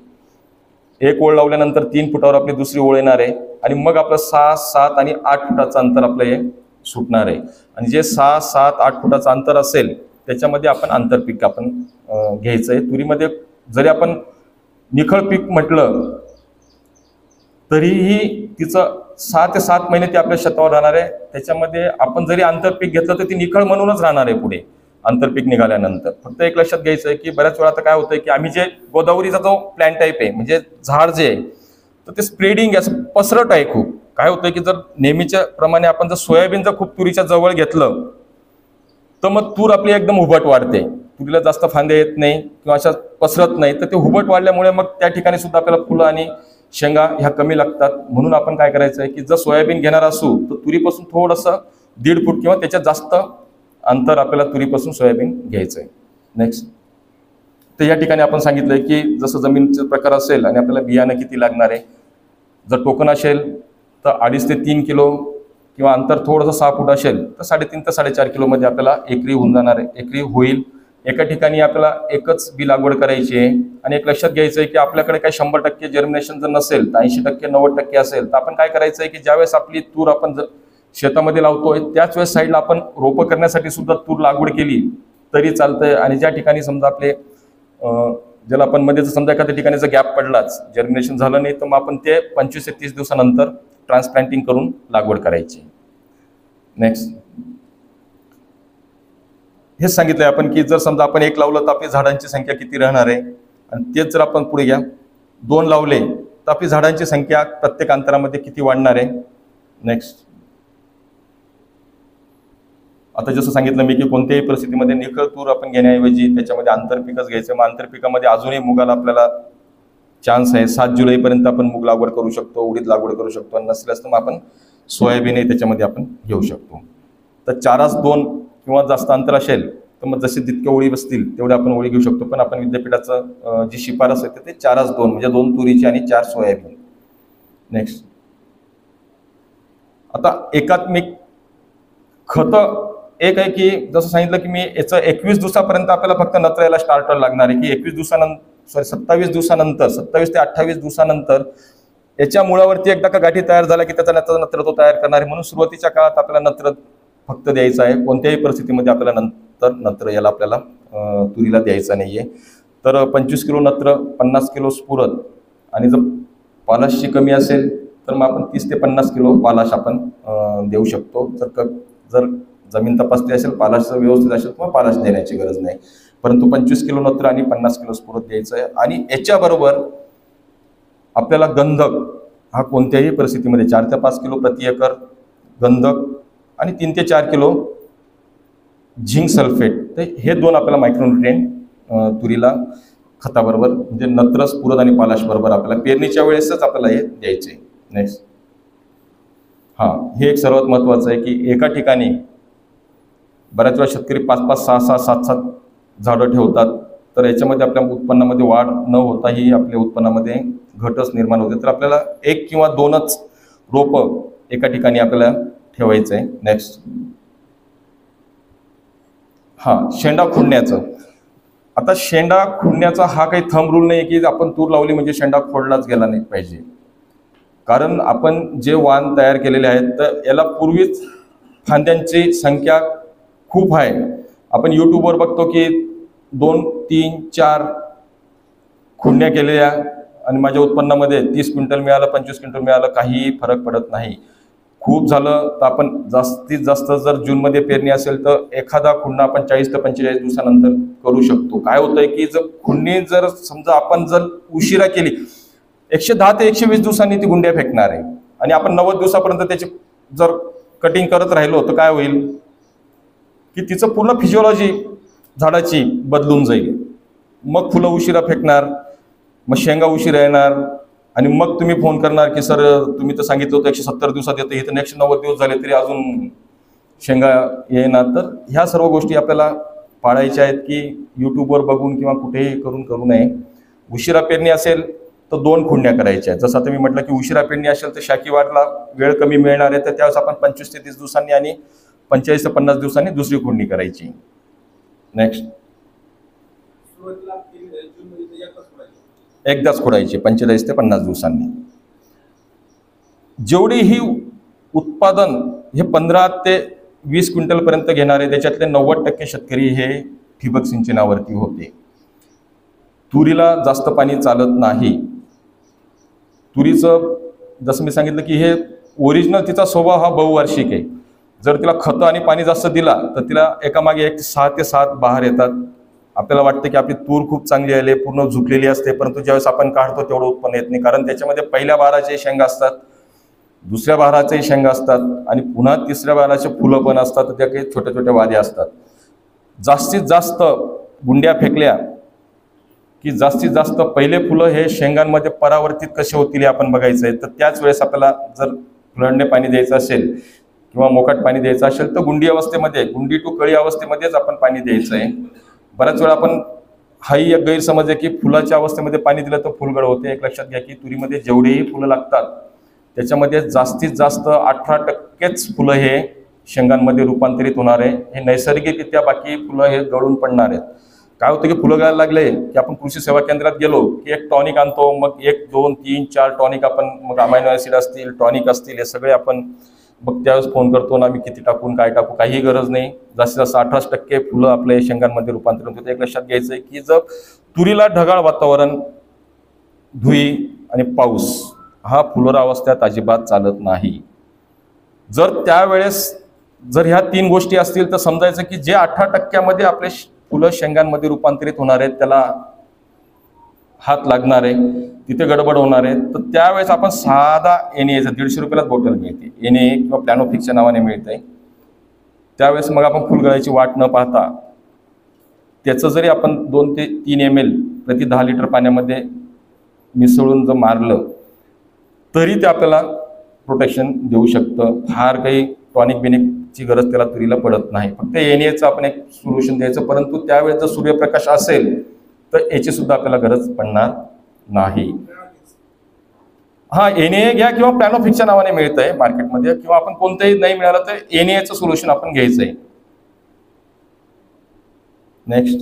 Speaker 1: एक ओळ लावल्यानंतर 3 फुटावर आपली दुसरी ओळ येणार आहे आणि मग आपलं 6, 7 आणि 8 फुटाचं अंतर आपलं हे सुटणार आहे. आणि जे 6, 7, 8 फुटाचं अंतर असेल त्याच्यामध्ये आपण आंतरपीक आपण घ्यायचं आहे. तुरीमध्ये जरी आपण निखळ पीक म्हटलं तरीही तिचं 6 ते 7 महिने ती आपल्या शेतावर राहणार आहे. त्याच्यामध्ये आपण जरी आंतरपीक घेतलं तर ती निखळ म्हणूनच राहणार आहे पुढे आंतरपीक निघाल्यानंतर. फक्त एक लक्षात घ्यायचं आहे की बऱ्याच वेळा आता काय होतंय की आम्ही जे गोदावरीचा जो प्लॅन टाईप आहे म्हणजे झाड जे आहे तर ते स्प्रेडिंग असं पसरट आहे खूप. काय होतं की जर नेहमीच्या प्रमाणे आपण जर सोयाबीन जर खूप तुरीच्या जवळ घेतलं तर मग तूर आपली एकदम उभट वाढते, तुरीला जास्त फांदे येत नाही किंवा अशा पसरत नाही, तर ते उभट वाढल्यामुळे मग त्या ठिकाणी सुद्धा आपल्याला फुलं आणि शेंगा ह्या कमी लागतात. म्हणून आपण काय करायचं आहे की जर सोयाबीन घेणार असू तर तुरीपासून थोडंसं 1.5 फूट किंवा त्याच्यात जास्त अंतर आपल्याला तुरीपासून सोयाबीन घ्यायचं आहे. नेक्स्ट, तर या ठिकाणी आपण सांगितलंय की जसं जमिनीचा प्रकार असेल आणि आपल्याला बियाणं किती लागणार आहे. जर टोकन असेल तर 2.5 ते 3 किलो किंवा अंतर थोडंसं 6 फूट असेल तर 3.5 ते 4.5 किलोमध्ये आपल्याला एकरी होऊन जाणार आहे, एकरी होईल. एका ठिकाणी आपल्याला एकच बी लागवड करायची आहे. आणि एक लक्षात घ्यायचं आहे की आपल्याकडे काही 100% जर्मिनेशन जर नसेल तर 80% 90% असेल तर आपण काय करायचं आहे की ज्यावेळेस आपली तूर आपण शेतामध्ये लावतोय त्याच वेळेस साईडला आपण रोपं करण्यासाठी सुद्धा तूर लागवड केली तरी चालतंय. आणि ज्या ठिकाणी समजा आपले ज्याला आपण मध्ये समजा एखाद्या ठिकाणी जर गॅप पडलाच, जर्मिनेशन झालं नाही, तर मग आपण ते 25 ते 30 दिवसानंतर ट्रान्सप्लांटिंग करून लागवड करायची. नेक्स्ट, हेच सांगितलंय आपण की जर समजा आपण 1 लावलं तर आपली झाडांची संख्या किती राहणार आहे. आणि तेच जर आपण पुढे घ्या 2 लावले तर आपली झाडांची संख्या प्रत्येक अंतरामध्ये किती वाढणार आहे. नेक्स्ट, आता जसं सांगितलं मी की कोणत्याही परिस्थितीमध्ये निखळ तूर आपण घेण्याऐवजी त्याच्यामध्ये आंतरपिकच घ्यायचं. मग आंतरपिकामध्ये अजूनही मुगाला आपल्याला चान्स आहे. 7 जुलैपर्यंत आपण मूग लागवड करू शकतो, उडीद लागवड करू शकतो. आणि नसल्यास तर मग आपण सोयाबीनही त्याच्यामध्ये आपण घेऊ शकतो. तर 4 2 किंवा जास्त अंतर असेल तर मग जसे जितके ओळी बसतील तेवढे आपण ओळी घेऊ शकतो. पण आपण विद्यापीठाचं जी शिफारस आहे ते 4 2 म्हणजे 2 तुरीची आणि 4 सोयाबीन. नेक्स्ट, आता एकात्मिक खतं एक आहे की जसं सांगितलं की मी याचं 21 दिवसापर्यंत आपल्याला फक्त नत्र याला स्टार्टर लागणार आहे की 27 दिवसानंतर 27 ते 28 दिवसानंतर याच्या मुळावरती एकदा का गाठी तयार झाला की त्याचा नत्र तो तयार करणार आहे. म्हणून सुरुवातीच्या काळात आपल्याला नत्र फक्त द्यायचं आहे. कोणत्याही परिस्थितीमध्ये आपल्याला नंतर याला आपल्याला तुरीला द्यायचं नाहीये. तर 25 किलो नत्र, 50 किलो स्फुरद आणि जर पालाशची कमी असेल तर मग आपण 30 ते 50 किलो पालाश आपण देऊ शकतो. जर जमीन तपासली असेल, पालाश व्यवस्थित असेल तर पालाश देण्याची गरज नाही. परंतु 25 किलो नत्र आणि 50 किलो स्फुरद द्यायचं आहे. आणि याच्याबरोबर आपल्याला गंधक हा कोणत्याही परिस्थितीमध्ये 4 ते 5 किलो प्रति एकर गंधक आणि 3 ते 4 किलो झिंक सल्फेट, तर हे 2 आपल्याला मायक्रोन्युट्रिएंट तुरीला खताबरोबर म्हणजे नत्र, स्फुरद आणि पालाश बरोबर आपल्याला पेरणीच्या वेळेसच आपल्याला हे द्यायचे. नेक्स्ट, हे एक सर्वात महत्त्वाचं आहे की एका ठिकाणी बऱ्याच वेळा शेतकरी 5-5, 6-6, 7-7 झाडं ठेवतात. तर याच्यामध्ये आपल्या उत्पन्नामध्ये वाढ न होताही आपल्या उत्पन्नामध्ये घटच निर्माण होते. तर आपल्याला 1 किंवा 2च रोपं एका ठिकाणी आपल्याला ठेवायचं आहे. नेक्स्ट, शेंडा खुडण्याचं. आता शेंडा खुडण्याचा हा काही थंब रूल नाही की आपण तूर लावली म्हणजे शेंडा खोडलाच गेला नाही पाहिजे. कारण आपण जे वाण तयार केलेले आहेत तर याला पूर्वीच फांद्यांची संख्या खूप आहे. आपण यूट्यूबवर बघतो की 2, 3, 4 खुडण्या केलेल्या आणि माझ्या उत्पन्नामध्ये 30 क्विंटल मिळालं, 25 क्विंटल मिळालं, काहीही फरक पडत नाही. खूप झालं तर आपण जास्तीत जास्त जर जूनमध्ये पेरणी असेल तर एखादा खुडणं आपण 40 ते 45 दिवसानंतर करू शकतो. काय होतंय की जर खुडणी जर समजा आपण जर उशिरा केली 110 ते 120 दिवसांनी ती गुंड्या फेकणार आहे. आणि आपण 90 दिवसापर्यंत त्याची जर कटिंग करत राहिलो तर काय होईल की तिचं पूर्ण फिजिओलॉजी झाडाची बदलून जाईल. मग फुलं उशिरा फेकणार, मग शेंगा उशिरा येणार आणि मग तुम्ही फोन करणार की सर तुम्ही तर सांगितलं होतं 170 दिवसात येतं, हे तर 190 दिवस झाले तरी अजून शेंगा येणार. तर ह्या सर्व गोष्टी आपल्याला पाळायच्या आहेत की यूट्यूबवर बघून किंवा कुठेही करू नये. उशिरा पेरणी असेल तर 2 खुडण्या करायच्या आहेत. जसं आता मी म्हटलं की उशिरा पेरणी असेल तर शाकी वाढला वेळ कमी मिळणार आहे, तर त्यावेळेस आपण 25 ते 30 दिवसांनी आणि 45 ते 50 दिवसांनी दुसरी खुडणी करायची. नेक्स्ट, एकदाच खोडायची 45 ते 50 दिवसांनी. जेवढी ही उत्पादन हे 15 ते 20 क्विंटलपर्यंत घेणारे त्याच्यातले 90% शेतकरी हे ठिबक सिंचनावरती होते. तुरीला जास्त पाणी चालत नाही. तुरीचं जसं मी सांगितलं की हे ओरिजिनल तिचा स्वभाव हा बहुवार्षिक आहे. जर तिला खतं आणि पाणी जास्त दिला तर तिला एकामागे 6 ते 7 बहार येतात आपल्याला वाटतं की आपली तूर खूप चांगली आली, पूर्ण झुकलेली असते, परंतु ज्यावेळेस आपण काढतो तेवढं उत्पन्न येत नाही, कारण त्याच्यामध्ये पहिल्या बहाराचे शेंगा असतात, दुसऱ्या बहाराचे शेंगा असतात आणि पुन्हा तिसऱ्या बहाराचे फुलं पण असतात, त्या काही छोट्या छोट्या वाद्या असतात. जास्तीत जास्त गुंड्या फेकल्या की जास्तीत जास्त पहिले फुलं हे शेंगांमध्ये परावर्तित कसे होतील हे आपण बघायचं आहे. तर त्याच वेळेस आपल्याला जर फ्लडने पाणी द्यायचं असेल किंवा मोकाट पाणी द्यायचं असेल तर गुंडी अवस्थेमध्ये, गुंडी टू कळी अवस्थेमध्येच आपण पाणी द्यायचं आहे. बऱ्याच वेळा आपण हाही एक गैरसमज आहे की फुलाच्या अवस्थेमध्ये पाणी दिलं तर फुलगळ होते. एक लक्षात घ्या की तुरीमध्ये जेवढेही फुलं लागतात त्याच्यामध्ये जास्तीत जास्त 18%च फुलं हे शेंगांमध्ये रूपांतरित होणार आहे. हे नैसर्गिकरित्या बाकी फुलं हे गळून पडणार आहेत. काय होतं की फुलं गळायला लागले की आपण कृषी सेवा केंद्रात गेलो की एक टॉनिक आणतो, मग 1, 2, 3, 4 टॉनिक आपण, मग अमायनो ॲसिड असतील, टॉनिक असतील, हे सगळे आपण मग त्यावेळेस फोन करतो ना, आम्ही किती टाकून काय टाकू, काही गरज नाही. जास्तीत जास्त 18% फुलं आपल्या शेंगांमध्ये रूपांतरित होते. एक लक्षात घ्यायचं आहे की जर तुरीला ढगाळ वातावरण, धुई आणि पाऊस हा फुलोरा अवस्थेत अजिबात चालत नाही. जर त्यावेळेस जर ह्या 3 गोष्टी असतील तर समजायचं की जे 18%मध्ये आपले फुलं शेंगांमध्ये रूपांतरित होणार आहेत त्याला हात लागणार आहे, तिथे गडबड होणार आहे. तर त्यावेळेस आपण साधा NA, 150 रुपयालाच बॉटल मिळते, NA किंवा प्लॅनोफिक्सच्या नावाने मिळते. त्यावेळेस मग आपण फुलगळाची वाट न पाहता त्याचं जरी आपण 2 ते 3 ml प्रति 10 लिटर पाण्यामध्ये मिसळून जर मारलं तरी ते आपल्याला प्रोटेक्शन देऊ शकतं. फार काही टॉनिक बिनिकची गरज त्याला तुरीला पडत नाही. फक्त NAचं आपण एक सोल्युशन द्यायचं, परंतु त्यावेळेस जर सूर्यप्रकाश असेल तर याची सुद्धा आपल्याला गरज पडणार नाही. हा, NA घ्या किंवा प्लॅनोफिक्सच्या नावाने मिळत आहे मार्केटमध्ये, किंवा आपण कोणतंही नाही मिळालं तर NAचं सोल्युशन आपण घ्यायचं आहे. नेक्स्ट,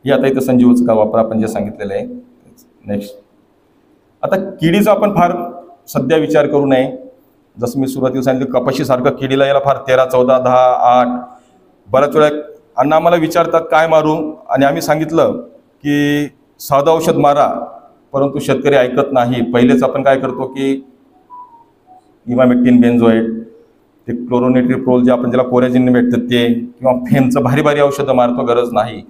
Speaker 1: हे आता इथं संजीवचं का वापर आपण जे सांगितलेलं आहे. नेक्स्ट, आता किडीचा आपण फार सध्या विचार करू नये. जसं मी सुरुवातीला सांगितलं कपाशीसारखं किडीला याला फार 13, 14, 10, 8 बऱ्याच वेळा अण्णा आम्हाला विचारतात काय मारू, आणि आम्ही सांगितलं की साधं औषध मारा, परंतु शेतकरी ऐकत नाही. पहिलेच आपण काय करतो की इमामेक्टिन बेन्झोएट, ते क्लोरोनिट्रिप्रोल जे आपण ज्याला कोरॅजिन भेटतं ते, किंवा फेमचं भारी भारी औषधं मारतो, गरज नाही.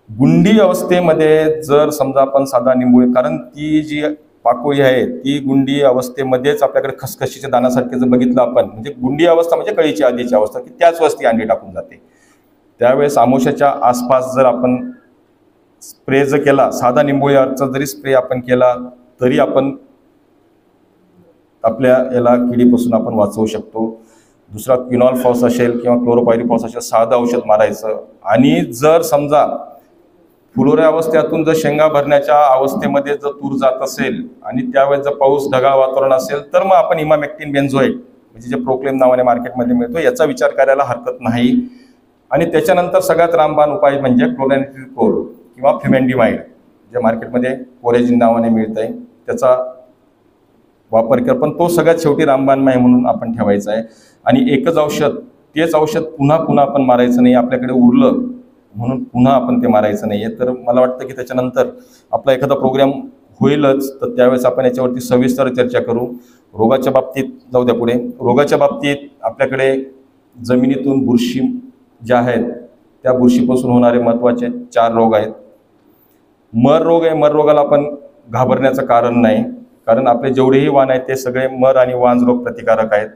Speaker 1: गुंडी अवस्थेमध्ये जर समजा आपण साधा निंबू, कारण ती जी पाकोळी आहे ती गुंडी अवस्थेमध्येच आपल्याकडे खसखशीच्या दाण्यासारखे जर बघितलं आपण, म्हणजे गुंडी अवस्था म्हणजे कळीची आधीची अवस्था, की त्याच वेळेस ती अंडी टाकून जाते. त्यावेळेस आमोशाच्या आसपास जर आपण स्प्रे जर केला, साधा निंबोळीचा जरी स्प्रे आपण केला तरी आपण आपल्या याला किडीपासून आपण वाचवू शकतो. दुसरा क्विनॉल फॉस असेल किंवा क्लोरोपायरीफॉस असेल, साधं औषध मारायचं. आणि जर समजा फुलोऱ्या अवस्थेतून जर शेंगा भरण्याच्या अवस्थेमध्ये जर तूर जात असेल आणि त्यावेळेस जर पाऊस, ढगाळ वातावरण असेल तर मग आपण इमामेक्टिन बेन्झोएट, म्हणजे जे प्रोक्लेम नावाने मार्केटमध्ये मिळतो, याचा विचार करायला हरकत नाही. आणि त्याच्यानंतर सगळ्यात रामबाण उपाय म्हणजे क्लोरोनिट्रिप्रोल किंवा फिमेंडिमाइड, जे मार्केटमध्ये कोरॅजिन नावाने मिळत आहे, त्याचा वापर कर. पण तो सगळ्यात शेवटी रामबाण आहे म्हणून आपण ठेवायचा आहे. आणि एकच औषध, तेच औषध पुन्हा पुन्हा आपण मारायचं नाही. आपल्याकडे उरलं म्हणून पुन्हा आपण ते मारायचं नाही आहे. तर मला वाटतं की त्याच्यानंतर आपला एखादा प्रोग्राम होईलच, तर त्यावेळेस आपण याच्यावरती सविस्तर चर्चा करू. रोगाच्या बाबतीत जाऊ द्या पुढे. रोगाच्या बाबतीत आपल्याकडे जमिनीतून बुरशी ज्या आहेत त्या बुरशीपासून होणारे महत्त्वाचे 4 रोग आहेत. मर रोग आहे. मर रोगाला आपण घाबरण्याचं कारण नाही, कारण आपले जेवढेही वाण आहेत ते सगळे मर आणि वांज रोग प्रतिकारक आहेत.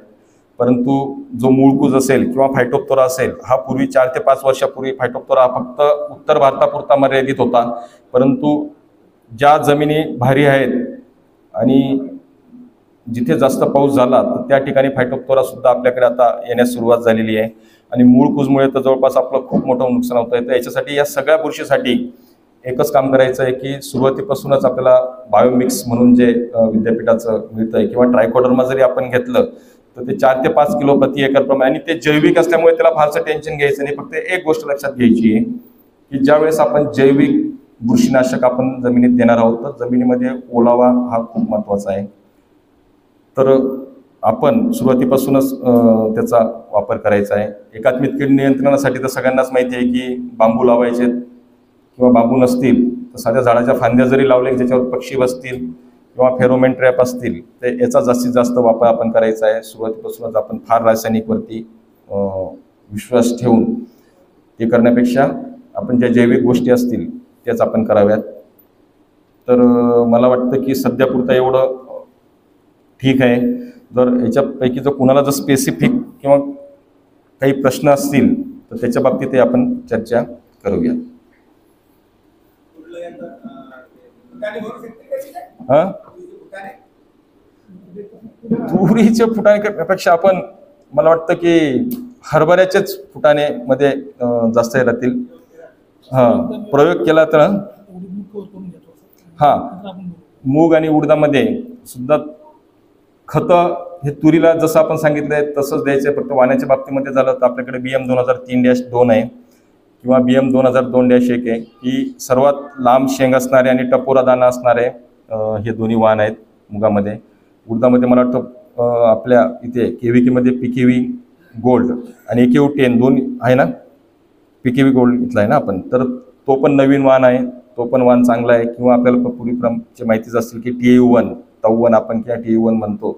Speaker 1: परंतु जो मूळकूज असेल किंवा फायटोप्तोरा असेल, हा पूर्वी 4 ते 5 वर्षापूर्वी फायटोप्तोरा फक्त उत्तर भारतापुरता मर्यादित होता. परंतु ज्या जमिनी भारी आहेत आणि जिथे जास्त पाऊस झाला तर त्या ठिकाणी फायटोप्तोरा सुद्धा आपल्याकडे आता येण्यास सुरुवात झालेली आहे. आणि मूळकूजमुळे तर जवळपास आपलं खूप मोठं नुकसान होतं आहे. तर याच्यासाठी, या सगळ्या बुरशीसाठी एकच काम करायचं आहे की सुरुवातीपासूनच आपल्याला बायोमिक्स म्हणून जे विद्यापीठाचं मिळतं आहे, किंवा ट्रायकोडर्मा जरी आपण घेतलं तर ते 4 ते 5 किलो प्रति एकर प्रमाणे, आणि ते जैविक असल्यामुळे त्याला फारसं टेन्शन घ्यायचं नाही. फक्त एक गोष्ट लक्षात घ्यायची आहे की ज्यावेळेस आपण जैविक बुरशीनाशक आपण जमिनीत देणार आहोत तर जमिनीमध्ये ओलावा हा खूप महत्त्वाचा आहे. तर आपण सुरुवातीपासूनच त्याचा वापर करायचा आहे. एकात्मिक कीड नियंत्रणासाठी तर सगळ्यांनाच माहिती आहे की बांबू लावायचे, किंवा बांबू नसतील तर साध्या झाडाच्या फांद्या जरी लावल्या ज्याच्यावर पक्षी बसतील किंवा फेरोमेन ट्रॅप असतील तर याचा जास्तीत जास्त वापर आपण करायचा आहे. सुरुवातीपासूनच आपण फार रासायनिकवरती विश्वास ठेवून ते करण्यापेक्षा आपण ज्या जैविक गोष्टी असतील त्याच आपण कराव्यात. तर मला वाटतं की सध्यापुरतं एवढं ठीक आहे. जर याच्यापैकी जर कुणाला जर स्पेसिफिक किंवा काही प्रश्न असतील तर त्याच्या बाबतीत आपण चर्चा करूया. हां, तुरीचे फुटाणे करण्यापेक्षा आपण मला वाटतं की हरभऱ्याचेच फुटाणे मध्ये जास्त राहतील. हां, प्रयोग केला तर हां, मूग आणि उडदामध्ये सुद्धा खतं हे तुरीला जसं आपण सांगितलंय तसंच द्यायचं. फक्त वाण्याच्या बाबतीमध्ये झालं तर आपल्याकडे BM 2003-2 आहे किंवा BM 2002-1 आहे. ही सर्वात लांब शेंग असणारे आणि टपोरा दाना असणारे हे दोन्ही वाण आहेत मुगामध्ये. उडदामध्ये मला वाटतं आपल्या इथे KVK मध्ये PKV गोल्ड आणि AKU 10 दोन आहे ना, PKV गोल्ड इथला आहे ना आपण, तर तो पण नवीन वाण आहे, तो पण वाण चांगला आहे. किंवा आपल्याला पूर्वीची माहितीच असेल की TAU1 तौवन आपण किंवा TAU1 म्हणतो,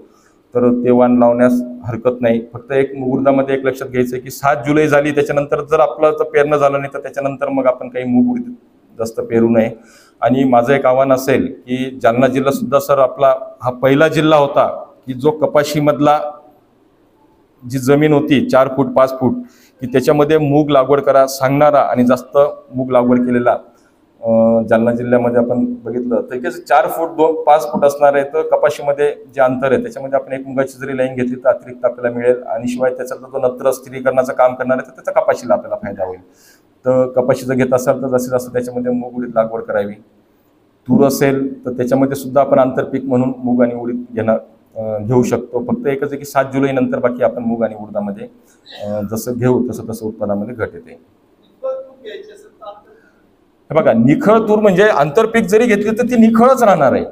Speaker 1: तर ते वाण लावण्यास हरकत नाही. फक्त एक उडदामध्ये एक लक्षात घ्यायचं की 7 जुलै झाली त्याच्यानंतर जर आपलं जर पेरणं झालं नाही तर त्याच्यानंतर मग आपण काही मूग उडीद जास्त पेरू नये. आणि माझं एक आव्हान असेल की जालना जिल्हा सुद्धा सर आपला हा पहिला जिल्हा होता की जो कपाशीमधला जी जमीन होती 4 फूट 5 फूट की त्याच्यामध्ये मूग लागवड करा सांगणारा आणि जास्त मूग लागवड केलेला जालना जिल्ह्यामध्ये आपण बघितलं तर 4 फूट 5 फूट असणार आहे. तर कपाशीमध्ये जे अंतर आहे त्याच्यामध्ये आपण एक मुगाची जरी लाईन घेतली तर अतिरिक्त आपल्याला मिळेल. आणि शिवाय त्याचा जो नत्र स्थिरीकरणाचं काम करणार आहे तर त्याचा कपाशीला आपल्याला फायदा होईल. तर कपाशी जर घेत असाल तर जास्तीत जास्त त्याच्यामध्ये मूग उडीद लागवड करावी. तूर असेल तर त्याच्यामध्ये सुद्धा आपण आंतरपीक म्हणून मूग आणि उडीद घेऊ शकतो. फक्त एकच आहे की 7 जुलै नंतर बाकी आपण मूग आणि उडदामध्ये जसं घेऊ तसं तसं उत्पादनामध्ये घट येते. हे बघा, निखळ तूर म्हणजे आंतरपीक जरी घेतली तर ती निखळच राहणार आहे.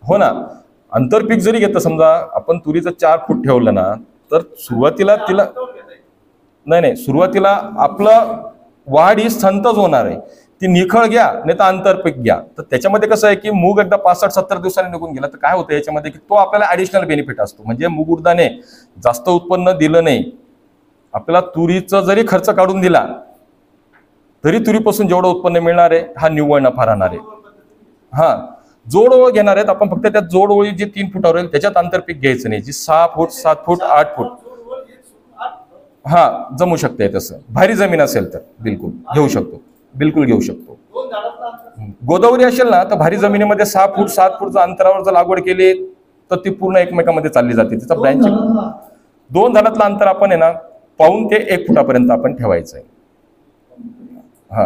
Speaker 1: हो ना, आंतरपीक जरी घेतलं समजा आपण तुरीचं 4 फूट ठेवलं ना तर सुरुवातीला तिला नाही सुरुवातीला आपलं वाढ ही संतच होणार आहे. ती निखळ घ्या नाही तर आंतरपीक घ्या. तर त्याच्यामध्ये कसं आहे की मूग एकदा 65-70 दिवसांनी निघून गेला तर काय होतं याच्यामध्ये की तो आपल्याला ॲडिशनल बेनिफिट असतो. म्हणजे मूग उडदाने जास्त उत्पन्न दिलं नाही, आपल्याला तुरीचं जरी खर्च काढून दिला तरी तुरीपासून जेवढं उत्पन्न मिळणार आहे हा निव्वळ नफा राहणार आहे. हां, जोड ओळ घेणार आहेत आपण, फक्त त्या जोड ओळी जी 3 फुटावर येईल त्याच्यात आंतरपीक घ्यायचं नाही. जी 6 फूट 7 फूट 8 फूट हां जमू शकते. तसं भारी जमीन असेल तर बिलकुल घेऊ शकतो, बिलकुल घेऊ शकतो. गोदावरी असेल ना तर भारी जमिनीमध्ये 6 फूट 7 फूटच्या अंतरावर जर लागवड केली तर ती पूर्ण एकमेकांमध्ये चालली जाते. तिचा ब्रँच 2 झाडातलं अंतर आपण आहे ना पाऊण ते 1 फुटापर्यंत आपण ठेवायचं आहे. हा,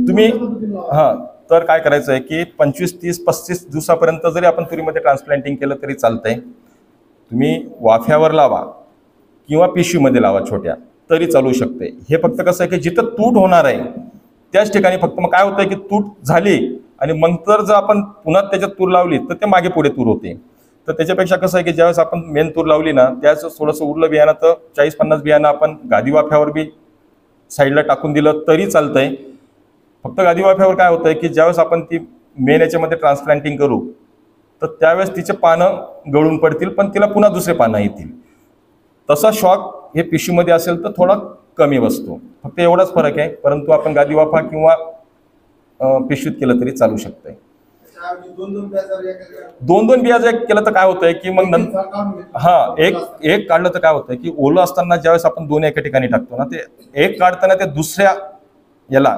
Speaker 1: तुम्ही हा तर काय करायचं आहे की 25, 30, 35 दिवसापर्यंत जरी आपण तुरीमध्ये ट्रान्सप्लांटिंग केलं तरी चालतंय. तुम्ही वाफ्यावर लावा किंवा पिशवीमध्ये लावा छोट्या तरी चालू शकते. हे फक्त कसं आहे की जिथं तूट होणार आहे त्याच ठिकाणी फक्त मग काय होतंय की तूट झाली आणि मग तर जर आपण पुन्हा त्याच्यात तूर लावली तर ते मागे पुढे तूर होते. तर त्याच्यापेक्षा कसं आहे की ज्यावेळेस आपण मेन तूर लावली ना त्यावेळेस थोडंसं उरलं बियाणं तर 40-50 बियाणं आपण गादी वाफ्यावर बी साईडला टाकून दिलं तरी चालतंय. फक्त गादी वाफ्यावर काय होतंय की ज्यावेळेस आपण ती मेन याच्यामध्ये ट्रान्सप्लांटिंग करू तर त्यावेळेस तिचे पानं गळून पडतील पण तिला पुन्हा दुसरे पानं येतील. तसा शॉक हे पिशवीमध्ये असेल तर थोडा कमी बसतो. फक्त एवढाच फरक आहे. परंतु आपण गादी वाफा किंवा पिशवीत केलं तरी चालू शकतंय. 2-2 बिया जर केलं तर काय होतंय की मग एक काढलं तर काय होतंय की ओलं असताना ज्यावेळेस आपण 2 एका ठिकाणी टाकतो ना ते एक काढताना ते दुसऱ्या याला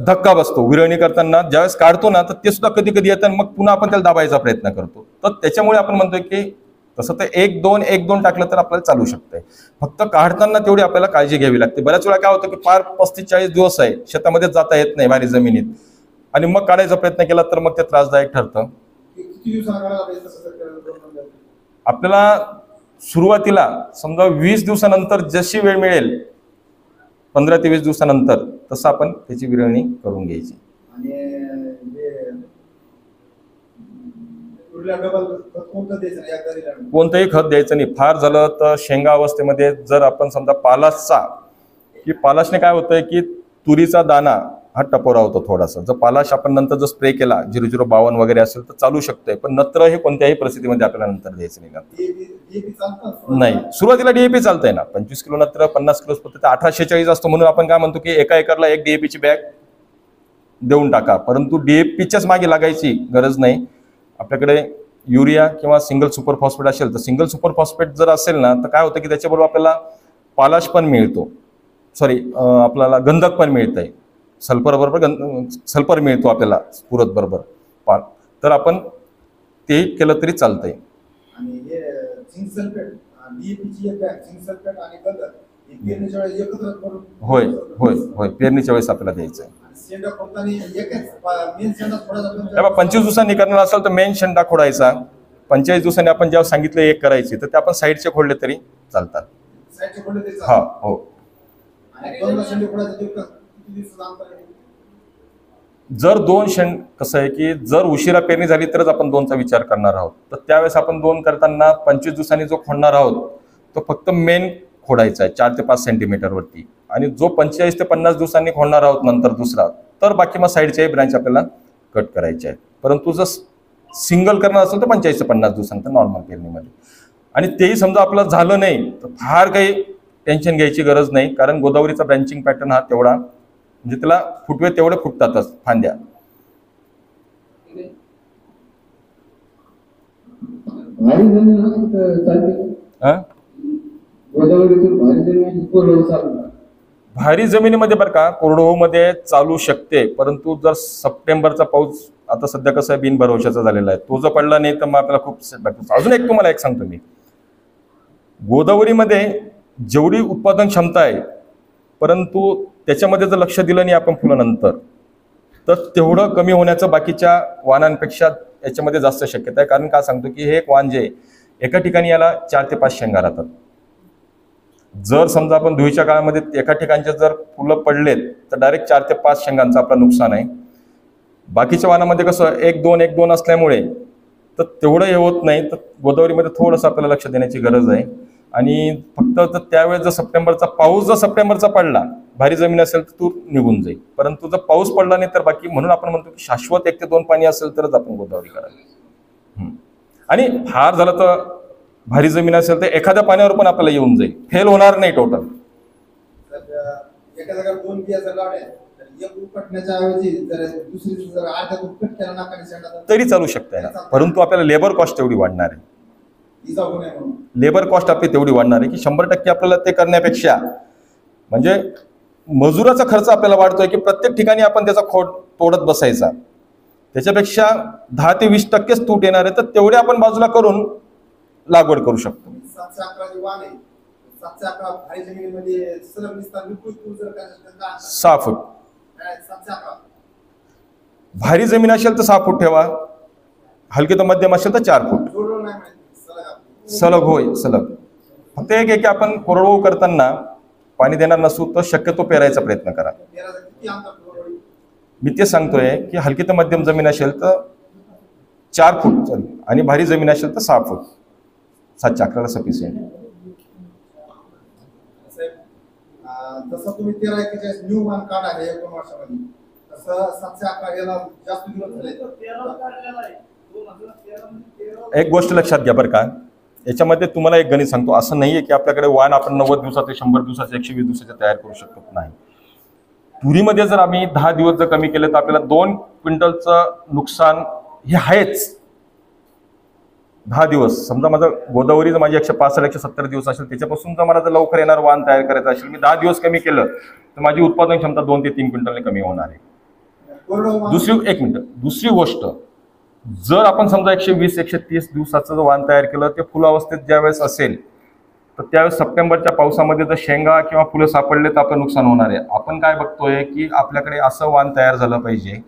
Speaker 1: धक्का बसतो. विरळणी करताना ज्यावेळेस काढतो ना तर ते सुद्धा कधी कधी येतं मग पुन्हा आपण त्याला दाबायचा प्रयत्न करतो. तर त्याच्यामुळे आपण म्हणतोय की तसं तर 1-2 टाकलं तर आपल्याला चालू शकतंय. फक्त काढताना तेवढी आपल्याला काळजी घ्यावी लागते. बऱ्याच वेळा काय होतं की फार 35-40 दिवस आहे शेतामध्ये जाता येत नाही भारी जमिनीत आणि मग काढायचा प्रयत्न केला तर मग ते त्रासदायक ठरतं. आपल्याला सुरुवातीला समजा 20 दिवसानंतर जशी वेळ मिळेल 15 ते 20 दिवसानंतर तसं आपण त्याची विरळणी करून घ्यायची. कोणतंही खत द्यायचं नाही. फार झालं तर शेंगा अवस्थेमध्ये जर आपण समजा पालाशचा की पालाशने काय होतंय की तुरीचा दाना हा टपोरा होतो थोडासा. जर पालाश आपण नंतर जर स्प्रे केला 0052 वगैरे असेल तर चालू शकतंय, पण नत्र हे कोणत्याही परिस्थितीमध्ये आपल्याला नंतर द्यायचं नाही. सुरुवातीला डीएपी चालतंय ना, 25 किलो नत्र 50 किलो फक्त 1846 असतो, म्हणून आपण काय म्हणतो की एका एकरला 1 डीएपीची बॅग देऊन टाका. परंतु डीएपीच्याच मागे लागायची गरज नाही. आपल्याकडे युरिया किंवा सिंगल सुपर फॉस्फेट असेल तर सिंगल सुपर फॉस्फेट जर असेल ना तर काय होतं की त्याच्याबरोबर आपल्याला पालाश पण मिळतो, आपल्याला गंधक पण मिळतंय, सल्फर बरोबर सल्फर मिळतो आपल्याला पुरत बरोबर तर आपण ते केलं तरी चालतंय.
Speaker 2: आणि हे झिंक सल्फेट डीएपीची एक बॅग झिंक सल्फेट आणि गंधक पेरणीच्या वेळेस एकत्र करून
Speaker 1: होय होय होय पेरणीच्या वेळेस आपल्याला द्यायचं आहे.
Speaker 2: शेंडा खोडताना एकच मेन शेंडा खोडायचा.
Speaker 1: 25 दिवसांनी करणार असेल तर मेन शेंडा खोडायचा. 45 दिवसांनी आपण जेव्हा सांगितलं एक करायची तर ते आपण साईडचे खोडले तरी चालतात.
Speaker 2: साईडचे खोडले तरी
Speaker 1: हा हो.
Speaker 2: आणि दोन शेंडे खोडायचे किती दिवसाचं अंतर आहे?
Speaker 1: जर 2 शेंड कसं आहे की जर उशिरा पेरणी झाली तरच आपण 2चा विचार करणार आहोत, तर त्यावेळेस आपण 2 करताना 25 दिवसांनी जो खोडणार आहोत तो फक्त मेन खोडायचा आहे 4 ते 5 सेंटीमीटरवरती, आणि जो 45 ते 50 दिवसांनी खोडणार आहोत नंतर दुसरा, तर बाकी मग साईडचे ब्रँच आपल्याला कट करायचे आहेत. परंतु जर सिंगल करणार असेल तर 45 ते 50 दिवसांनंतर नॉर्मल पेरणीमध्ये. आणि तेही समजा आपलं झालं नाही तर फार काही टेन्शन घ्यायची गरज नाही, कारण गोदावरीचा ब्रँचिंग पॅटर्न हा तेवढा म्हणजे त्याला फुटवे तेवढे फुटतातच फांद्या. भारी जमिनीमध्ये बरं का कोरडवाहूमध्ये चालू शकते, परंतु जर सप्टेंबरचा पाऊस आता सध्या कसं आहे बिनभरवशाचा झालेला आहे, तो जर पडला नाही तर मग आपल्याला खूप सेटबॅक. अजून एक तुम्हाला एक सांगतो मी, गोदावरीमध्ये जेवढी उत्पादन क्षमता आहे परंतु त्याच्यामध्ये जर लक्ष दिलं नाही आपण फुलानंतर तर तेवढं कमी होण्याचं बाकीच्या वाणांपेक्षा याच्यामध्ये जास्त शक्यता आहे. कारण का सांगतो की हे एक वाण जे एका ठिकाणी याला 4 ते 5 शेंगा राहतात. जर समजा आपण धुळीच्या काळामध्ये एका ठिकाणचे जर फुलं पडलेत तर डायरेक्ट 4 ते 5 शेंगांचं आपलं नुकसान आहे. बाकीच्या वाणामध्ये कसं 1-2 असल्यामुळे तर तेवढं हे होत नाही. तर गोदावरीमध्ये थोडंसं आपल्याला लक्ष देण्याची गरज आहे. आणि फक्त तर त्यावेळेस जर सप्टेंबरचा पडला भारी जमीन असेल तर तूर निघून जाईल, परंतु जर पाऊस पडला नाही तर बाकी. म्हणून आपण म्हणतो की शाश्वत 1 ते 2 पाणी असेल तरच आपण गोदावरी करावी. आणि फार झालं तर भारी जमीन असेल तर एखाद्या पाण्यावर पण आपल्याला येऊन जाईल, फेल होणार नाही टोटल.
Speaker 2: एका जागेवर 2 बिया जर लावल्या तर एक उपटण्याच्या ऐवजी जर दुसरी जर अर्धा उपट केला नाकाने शेंडा
Speaker 1: तरी चालू शकते ना, परंतु आपल्याला लेबर कॉस्ट तेवढी वाढणार आहे. लेबर कॉस्ट आपली तेवढी वाढणार आहे की 100% आपल्याला ते करण्यापेक्षा म्हणजे मजुराचा खर्च आपल्याला वाढतोय की प्रत्येक ठिकाणी आपण त्याचा खोड तोडत बसायचा, त्याच्यापेक्षा 10 ते 20% तूट येणार आहे तर तेवढे आपण बाजूला करून लागवड करू शकतो.
Speaker 2: 711 वाण आहे, 711 भारी जमिनीमध्ये सलग विस्तार बिलकुल जर
Speaker 1: 6 फूट
Speaker 2: 711
Speaker 1: भारी जमीन असेल तर 6 फूट ठेवा, हलकी तर मध्यम असेल तर 4 फूट सलग. होय सलग. फक्त एक की आपण कोरडवाहू करताना पाणी देणार नसू तर शक्यतो पेरायचा प्रयत्न करा. मी ते सांगतोय की हलकी तर मध्यम जमीन असेल तर 4 फूट आणि भारी जमीन असेल तर 6 फूट. 711 सफिशियंट.
Speaker 2: जसं तुम्ही 13 एकेच्या न्यू वाण काढा हे 1 वर्षामध्ये, तसं 711 याला जास्त दिवस झाले.
Speaker 1: एक गोष्ट लक्षात घ्या बरं का, याच्यामध्ये तुम्हाला एक गणित सांगतो. असं नाहीये की आपल्याकडे वाण आपण 90 दिवसाचे 100 दिवसाचे 120 दिवसाचे तयार करू शकत नाही. तुरीमध्ये जर आम्ही 10 दिवस जर कमी केले तर आपल्याला 2 क्विंटलचं नुकसान हे आहेच. 10 दिवस समजा माझं गोदावरी जर माझी 165-170 दिवस असेल त्याच्यापासून जर मला जर लवकर येणार वाण तयार करायचं असेल, मी 10 दिवस कमी केलं तर माझी उत्पादन क्षमता 2 ते 3 क्विंटलने कमी होणार आहे. दुसरी गोष्ट, जर आपण समजा 120-130 दिवसाचं वाण तयार केलं ते फुलावस्थेत ज्यावेळेस असेल तर त्यावेळेस सप्टेंबरच्या पावसामध्ये जर शेंगा किंवा फुलं सापडले तर आपलं नुकसान होणार आहे. आपण काय बघतोय की आपल्याकडे असं वाण तयार झालं पाहिजे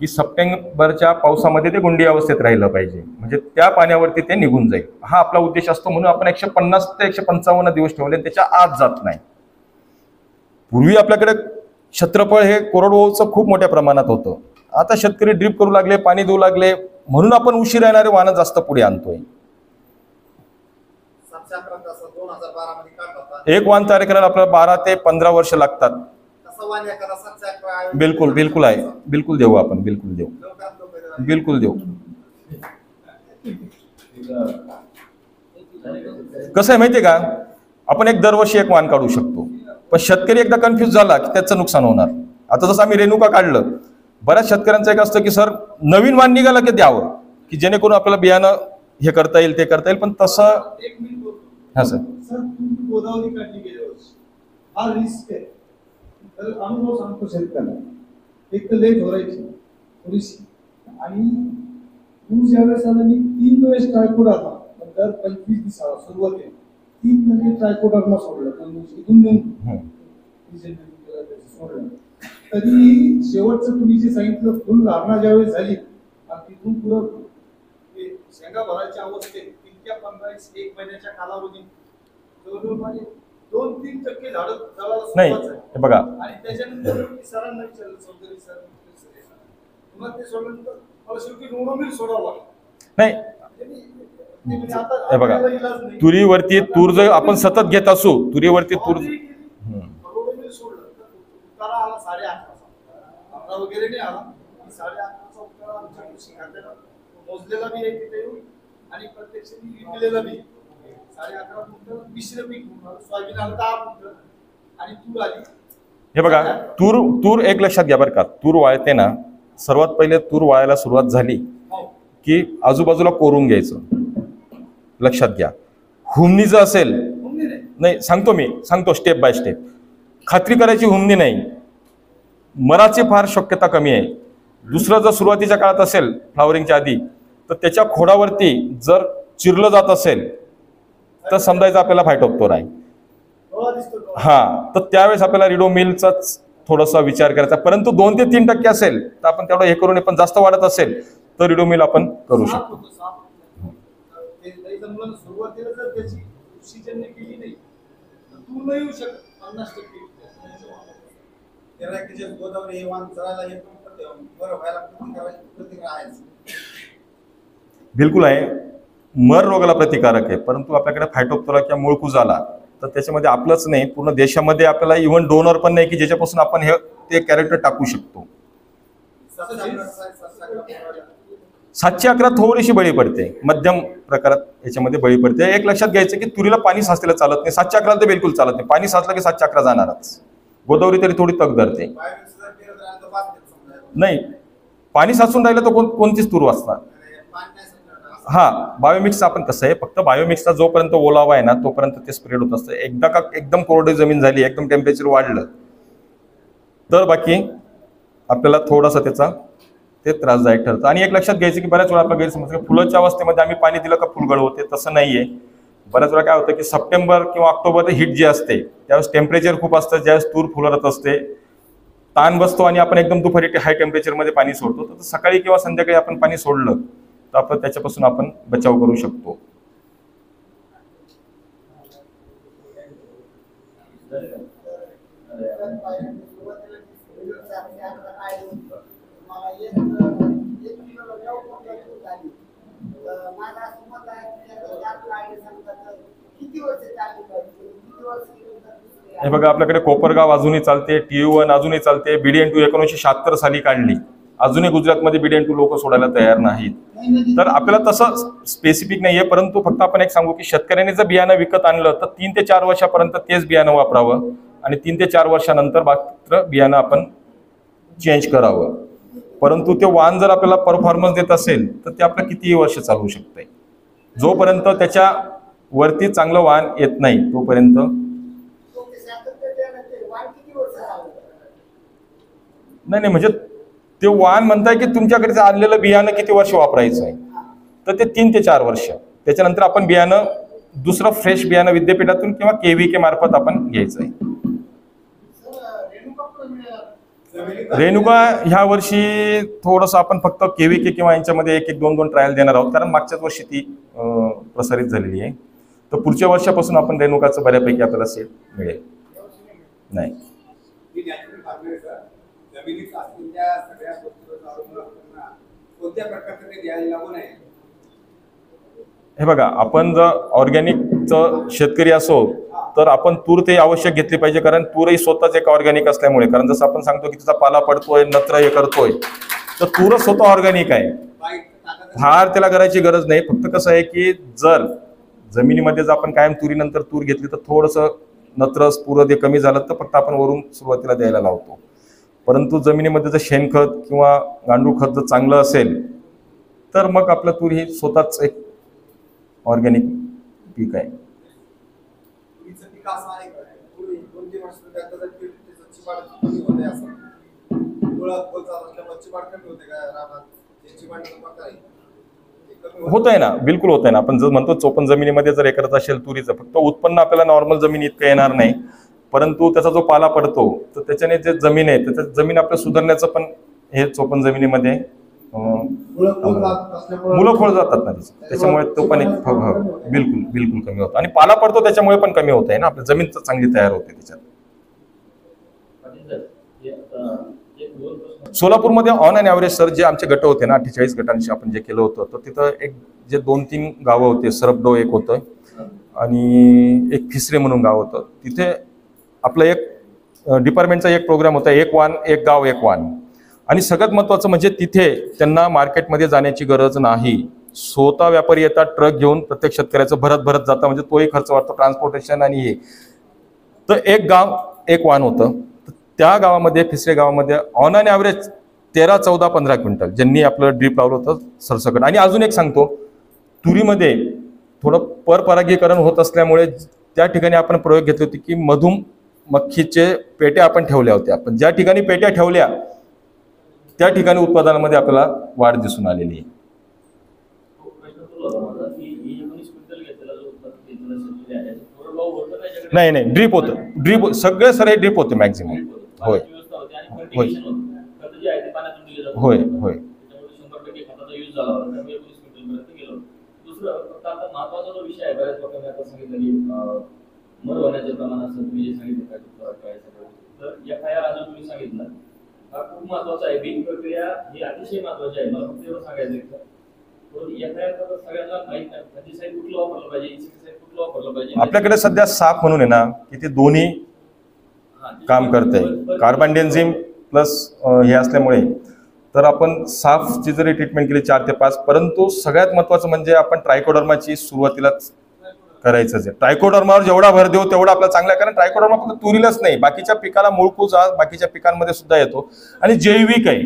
Speaker 1: की सप्टेंबरच्या पावसामध्ये ते गुंडी अवस्थेत राहिलं पाहिजे, म्हणजे त्या पाण्यावरती ते निघून जाईल. हा आपला उद्देश असतो. म्हणून आपण 150 ते 155 दिवस ठेवले, त्याच्या आत जात नाही. पूर्वी आपल्याकडे क्षेत्रफळ हे कोरडवाहूचं खूप मोठ्या प्रमाणात होतं. आता शेतकरी ड्रीप करू लागले, पाणी देऊ लागले, म्हणून आपण उशीर येणारे वाहनं जास्त पुढे आणतोय. एक वाहन तयार करायला आपल्याला 12 ते 15 वर्ष लागतात.
Speaker 2: सव्वा एखादा 711
Speaker 1: बिलकुल बिलकुल आहे, बिलकुल देऊ आपण, बिलकुल देऊ,
Speaker 2: लवकरात लवकर
Speaker 1: बिलकुल देऊ. कसं आहे माहितीये का, आपण एक दरवर्षी एक वाण काढू शकतो, पण शेतकरी एकदा कन्फ्युज झाला की त्याचं नुकसान होणार. आता जसं आम्ही रेणुका काढलं, बऱ्याच शेतकऱ्यांचं एक असतं की सर नवीन वाण निघालं की द्यावं, की जेणेकरून आपल्याला बियाणं हे करता येईल ते करता येईल, पण तसं.
Speaker 2: एक मिनिट बोलतो.
Speaker 1: हा सर.
Speaker 2: सर तुम्ही गोदावरी काढली गेल्या वर्षी, हा रिस्क आहे. तर अनुभव सांगतो शेतकऱ्याला, एक तर लेट होरायची थोडीशी, आणि तू ज्यावेळेस आला मी 3 वेळेस ट्रायकोड आला, पण दर 25 दिवसाला सुरुवातीला 3 महिने ट्रायकोडर्मा सोडलं, 2 दिवस इथून नेऊन सोडलं. तरी शेवटचं तुम्ही जे सांगितलं फुल धारणा ज्यावेळेस झाली आणि तिथून पुढं शेंगा भरायच्या अवस्थेत 1 महिन्याच्या कालावधीत जवळजवळ माझे 2-3% झाडं जळायला
Speaker 1: नाही.
Speaker 2: सुरुवात झाली.
Speaker 1: हे बघा,
Speaker 2: आणि त्याच्यानंतर मी सरांना विचारलं, चौधरी सर, पुन्हा ते सोडल्यानंतर मला शेवटी रोडोमिल सोडावं लागलं.
Speaker 1: नाही हे बघा, तुरीवरती तूर जर आपण सतत घेत असू, तुरीवरती तूर
Speaker 2: रोडोमिल सोडलं तर उतारा आला 11.5 वगैरे नाही आला. 11.5 उतारा आमच्या कृषी खात्याला मोजलेला बी आहे तिथे येऊन, आणि प्रत्यक्ष विकलेला बी 11.5 क्विंटल मिश्र पीक सोयाबीन आलं 10 क्विंटल आणि तूर आली.
Speaker 1: हे बघा, तूर एक लक्षात घ्या बरं का, तूर वाळते ना, सर्वात पहिले तूर वाळायला सुरुवात झाली की आजूबाजूला कोरून घ्यायचं. लक्षात घ्या, हुमणी जर असेल, नाही सांगतो स्टेप बाय स्टेप, खात्री करायची हुमणी नाही, मराची फार शक्यता कमी आहे. दुसरं जर सुरुवातीच्या काळात असेल फ्लावरिंगच्या आधी, तर त्याच्या खोडावरती जर चिरलं जात असेल तर समजायचं आपल्याला फायटोप्तोरा आहे. हा, तर त्यावेळेस आपल्याला रिडोमिलचाच थोडासा विचार करायचा. परंतु 2 ते 3% असेल तर आपण तेवढं हे करू नये, पण जास्त वाढत असेल तर रिडोमिल आपण करू शकतो.
Speaker 2: सुरुवातीला जर त्याची कृषीजन्य केली नाही तर तू नाही येऊ शकत 50%. गोदावरी हे वाण जळायला हे बरं व्हायला प्रतिक्रिया आहे.
Speaker 1: बिलकुल आहे, मर रोगाला प्रतिकारक आहे, परंतु आपल्याकडे फायटोप्तोरा किंवा मूळकूज आला तर त्याच्यामध्ये आपलंच नाही, पूर्ण देशामध्ये आपल्याला इव्हन डोनर पण नाही की ज्याच्यापासून आपण हे ते कॅरेक्टर टाकू शकतो. 711 थोडीशी बळी पडते, मध्यम प्रकारात याच्यामध्ये बळी पडते. एक लक्षात घ्यायचं की तुरीला पाणी साचलेलं चालत नाही, 711 तर बिलकुल चालत नाही. पाणी साचलं की 711 जाणारच. गोदावरी तरी थोडी तग धरते. नाही, पाणी साचून राहिलं तर कोणतीच तूर वाचणार. हा, बायोमिक्स आपण कसं आहे, फक्त बायोमिक्सचा जोपर्यंत ओलावा आहे ना तोपर्यंत ते स्प्रेड होत असतं. एकदा का एकदम कोरडी जमीन झाली, एकदम टेम्परेचर वाढलं तर बाकी आपल्याला थोडासा त्याचा ते त्रासदायक ठरतं. आणि एक लक्षात घ्यायचं की बऱ्याच वेळा आपला गैरसमज की फुलाच्या अवस्थेमध्ये आम्ही पाणी दिलं का फुलगळ होते, तसं नाहीये. बऱ्याच वेळा काय होतं की सप्टेंबर किंवा ऑक्टोबर हीट जी असते त्यावेळेस टेम्परेचर खूप असतं, ज्यावेळेस तूर फुलत असते, ताण बसतो आणि आपण एकदम दुपारी हाय टेम्परेचरमध्ये पाणी सोडतो. तर सकाळी किंवा संध्याकाळी आपण पाणी सोडलं तर आपण त्याच्यापासून आपण बचाव करू शकतो. हे बघा, आपल्याकडे कोपरगाव अजूनही चालते, TU1 अजूनही चालते, BDN2 1976 साली काढली, अजूनही गुजरातमध्ये BDN2 लोक सोडायला तयार नाहीत. तर आपल्याला तसं स्पेसिफिक नाहीये, परंतु फक्त आपण एक सांगू की शेतकऱ्यांनी जर बियाणं विकत आणलं तर 3 ते 4 वर्षापर्यंत तेच बियाणं वापरावं आणि 3 ते 4 वर्षानंतर मात्र बियाणं आपण चेंज करावं. परंतु ते वाण जर आपल्याला परफॉर्मन्स देत असेल तर ते आपलं कितीही वर्ष चालू शकतंय. जोपर्यंत त्याच्या वरती चांगलं वाण येत नाही तोपर्यंत नाही, म्हणजे ते वाण म्हणताय की तुमच्याकडे आणलेलं बियाणं किती वर्ष वापरायचं आहे, तर ते 3 ते 4 वर्ष. त्याच्यानंतर आपण बियाणं दुसरं फ्रेश बियाणं विद्यापीठातून किंवा KVK मार्फत आपण घ्यायचं आहे. रेणुका ह्या वर्षी थोडंसं आपण फक्त KVK किंवा यांच्यामध्ये 1-2 ट्रायल देणार आहोत, कारण मागच्याच वर्षी ती प्रसारित झालेली आहे. तर पुढच्या वर्षापासून आपण रेणुकाचं बऱ्यापैकी आपल्याला सेट मिळेल. नाही, हे बघा, आपण जर ऑर्गॅनिकचं शेतकरी असो तर आपण तूर ते आवश्यक घेतली पाहिजे, कारण तूरही स्वतःच एक ऑर्गॅनिक असल्यामुळे. कारण जसं आपण सांगतो की त्याचा पाला पडतोय, नत्र हे करतोय, तर तूरच स्वतः ऑर्गॅनिक आहे. हार त्याला करायची गरज नाही. फक्त कसं आहे की जर जमिनीमध्ये जर आपण कायम तुरीनंतर तूर घेतली तर थोडंसं नत्र स्फुरद हे कमी झालं तर फक्त आपण वरून सुरुवातीला द्यायला लावतो. परंतु जमिनीमध्ये जर शेणखत किंवा गांडूळ खत जर चांगलं असेल तर मग आपलं तूर ही स्वतःच एक ऑर्गॅनिक पीक आहे. होत आहे ना, बिलकुल होत आहे ना. आपण जर म्हणतो चोपन जमिनीमध्ये जर एकरच असेल तुरीचं, फक्त उत्पन्न आपल्याला नॉर्मल जमीन इतकं येणार नाही, परंतु त्याचा जो पाला पडतो तर त्याच्याने जे जमीन आहे तर जमीन आपल्या सुधारण्याचं पण हे चोपन जमिनीमध्ये मुलं खोळ जातात ना त्याच्यामुळे तो पण एक बिलकुल बिलकुल कमी होतो. आणि पाला पडतो त्याच्यामुळे पण कमी होत आहे ना, आपली जमीन चांगली तयार होते त्याच्यात. सोलापूरमध्ये ऑन अँड ॲव्हरेज सर जे आमचे गट होते ना 48 गटांशी आपण जे केलं होतं, तर तिथं एक जे 2-3 गावं होते, सरपडो एक होतं आणि एक फिसरे म्हणून गाव होतं. तिथे आपलं एक डिपार्टमेंटचा एक प्रोग्राम होता, एक वाण एक गाव एक वाण. आणि सगळ्यात महत्त्वाचं म्हणजे तिथे त्यांना मार्केटमध्ये जाण्याची गरज नाही. स्वतः व्यापारी येतात ट्रक घेऊन, प्रत्येक शेतकऱ्याचं भरत भरत जातं, म्हणजे तोही खर्च वाटतो ट्रान्सपोर्टेशन आणि हे. तर एक गाव एक वाण होतं. त्या गावामध्ये फिसरे गावामध्ये ऑन अँड ॲव्हरेज 13, 14, 15 क्विंटल ज्यांनी आपलं ड्रीप लावलं होतं सरसकट. आणि अजून एक सांगतो, तुरीमध्ये थोडं परपरागीकरण होत असल्यामुळे त्या ठिकाणी आपण प्रयोग घेतले होते की मधुमक्खीचे पेट्या आपण ठेवल्या होत्या. पण ज्या ठिकाणी पेट्या ठेवल्या त्या ठिकाणी उत्पादनामध्ये आपल्याला वाढ दिसून आलेली आहे. नाही नाही, ड्रीप होतं, ड्रीप सगळे सर हे ड्रीप होते मॅक्झिमम. होय होय होय होय.
Speaker 3: महत्वाचा जो विषय आहे, बऱ्याच लोकांनी आता सांगितलं की मर होण्याचे प्रमाण असं तुम्ही जे सांगितलं तर FIR आज तुम्ही सांगितलं हा खूप महत्वाचा आहे. बीज प्रक्रिया ही अतिशय महत्वाची आहे. मला फक्त एवढं सांगायचं आहे FIR सगळ्यांना माहित नाही, फंजिसाईड कुठलं वापरलं पाहिजे, इन्सेक्टिसाईड कुठलं वापरलं पाहिजे.
Speaker 1: आपल्याकडे सध्या साफ म्हणून आहे ना की ते दोन्ही काम करते, कार्बनडेन्झिम प्लस हे असल्यामुळे. तर आपण साफची जरी ट्रीटमेंट केली 4 ते 5, परंतु सगळ्यात महत्त्वाचं म्हणजे आपण ट्रायकोडर्माची सुरुवातीलाच करायचंच आहे. ट्रायकोडर्मावर जेवढा भर देऊ तेवढा आपला चांगला आहे, कारण ट्रायकोडर्मा फक्त तुरीलाच नाही बाकीच्या पिकाला मूळकूज बाकीच्या पिकांमध्ये सुद्धा येतो आणि जैविक आहे.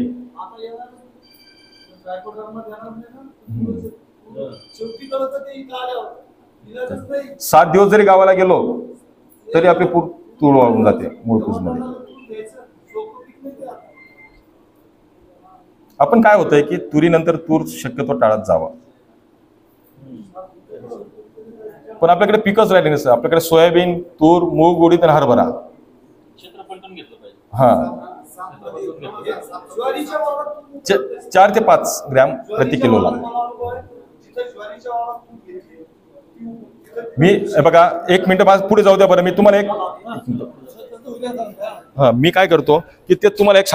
Speaker 1: 7 दिवस जरी गावाला गेलो तरी आपली तूर वाळून जाते मूळकूज मध्ये. आपण काय होतंय की तुरीनंतर तूर शक्यतो टाळत जावा, पण आपल्याकडे पिकच राहिले नसतं. आपल्याकडे सोयाबीन, तूर, मूग, उडीद आणि हरभरा. हा 4 ते 5 ग्रॅम प्रति किलोला. मी बघा 1 मिनिट पुढे जाऊ द्या बरं. मी तुम्हाला मी काय करतो की ते तुम्हाला एक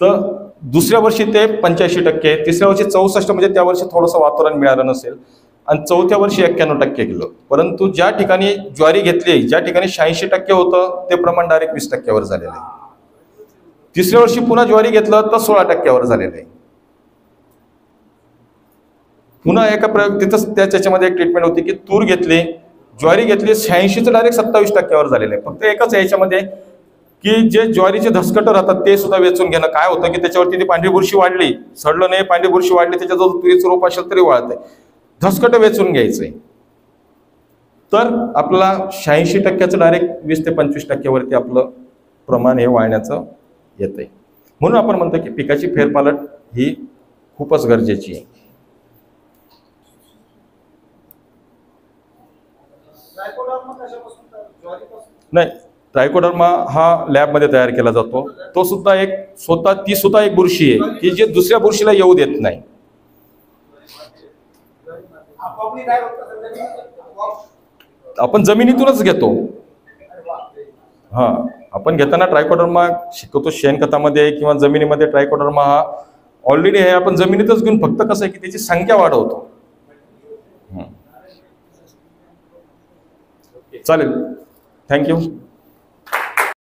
Speaker 1: तर दुसऱ्या वर्षी ते 85%, तिसऱ्या वर्षी 64, म्हणजे त्या वर्षी थोडंसं वातावरण मिळालं नसेल, आणि चौथ्या वर्षी 91% किलो. परंतु ज्या ठिकाणी ज्वारी घेतली, ज्या ठिकाणी 86% होतं ते प्रमाण डायरेक्ट 20% वर झालेलं आहे. तिसऱ्या वर्षी पुन्हा ज्वारी घेतलं तर 16% वर झालेलं आहे. पुन्हा एका प्रयोग तिथंच त्याच्यामध्ये एक ट्रीटमेंट होती की तूर घेतली, ज्वारी घेतली, 86चं डायरेक्ट 27% वर झालेलं आहे. फक्त एकच याच्यामध्ये की जे ज्वारीचे धसकटं राहतात ते सुद्धा वेचून घेणं. काय होतं की त्याच्यावरती ती पांढरी बुरशी वाढली, सडलं नाही, पांढरी बुरशी वाढली, त्याच्याजवळ तुरीचं रोप असेल तरी वाढतंय, धसकटं वेचून घ्यायचंय. तर आपल्याला 86%चं डायरेक्ट 20 ते 25% वरती आपलं प्रमाण हे वाढण्याचं येतंय. म्हणून आपण म्हणतो की पिकाची फेरपालट ही खूपच गरजेची आहे. नाही, ट्रायकोडर्मा हा लॅबमध्ये तयार केला जातो. तो सुद्धा ती सुद्धा एक बुरशी आहे की जे दुसऱ्या बुरशीला येऊ देत नाही. आपण जमिनीतूनच घेतो. आपण घेताना ट्रायकोडर्मा शिकवतो शेणखतामध्ये किंवा जमिनीमध्ये. ट्रायकोडर्मा हा ऑलरेडी आहे, आपण जमिनीतच घेऊन फक्त कसं आहे की त्याची संख्या वाढवतो. चालेल. थँक्यू.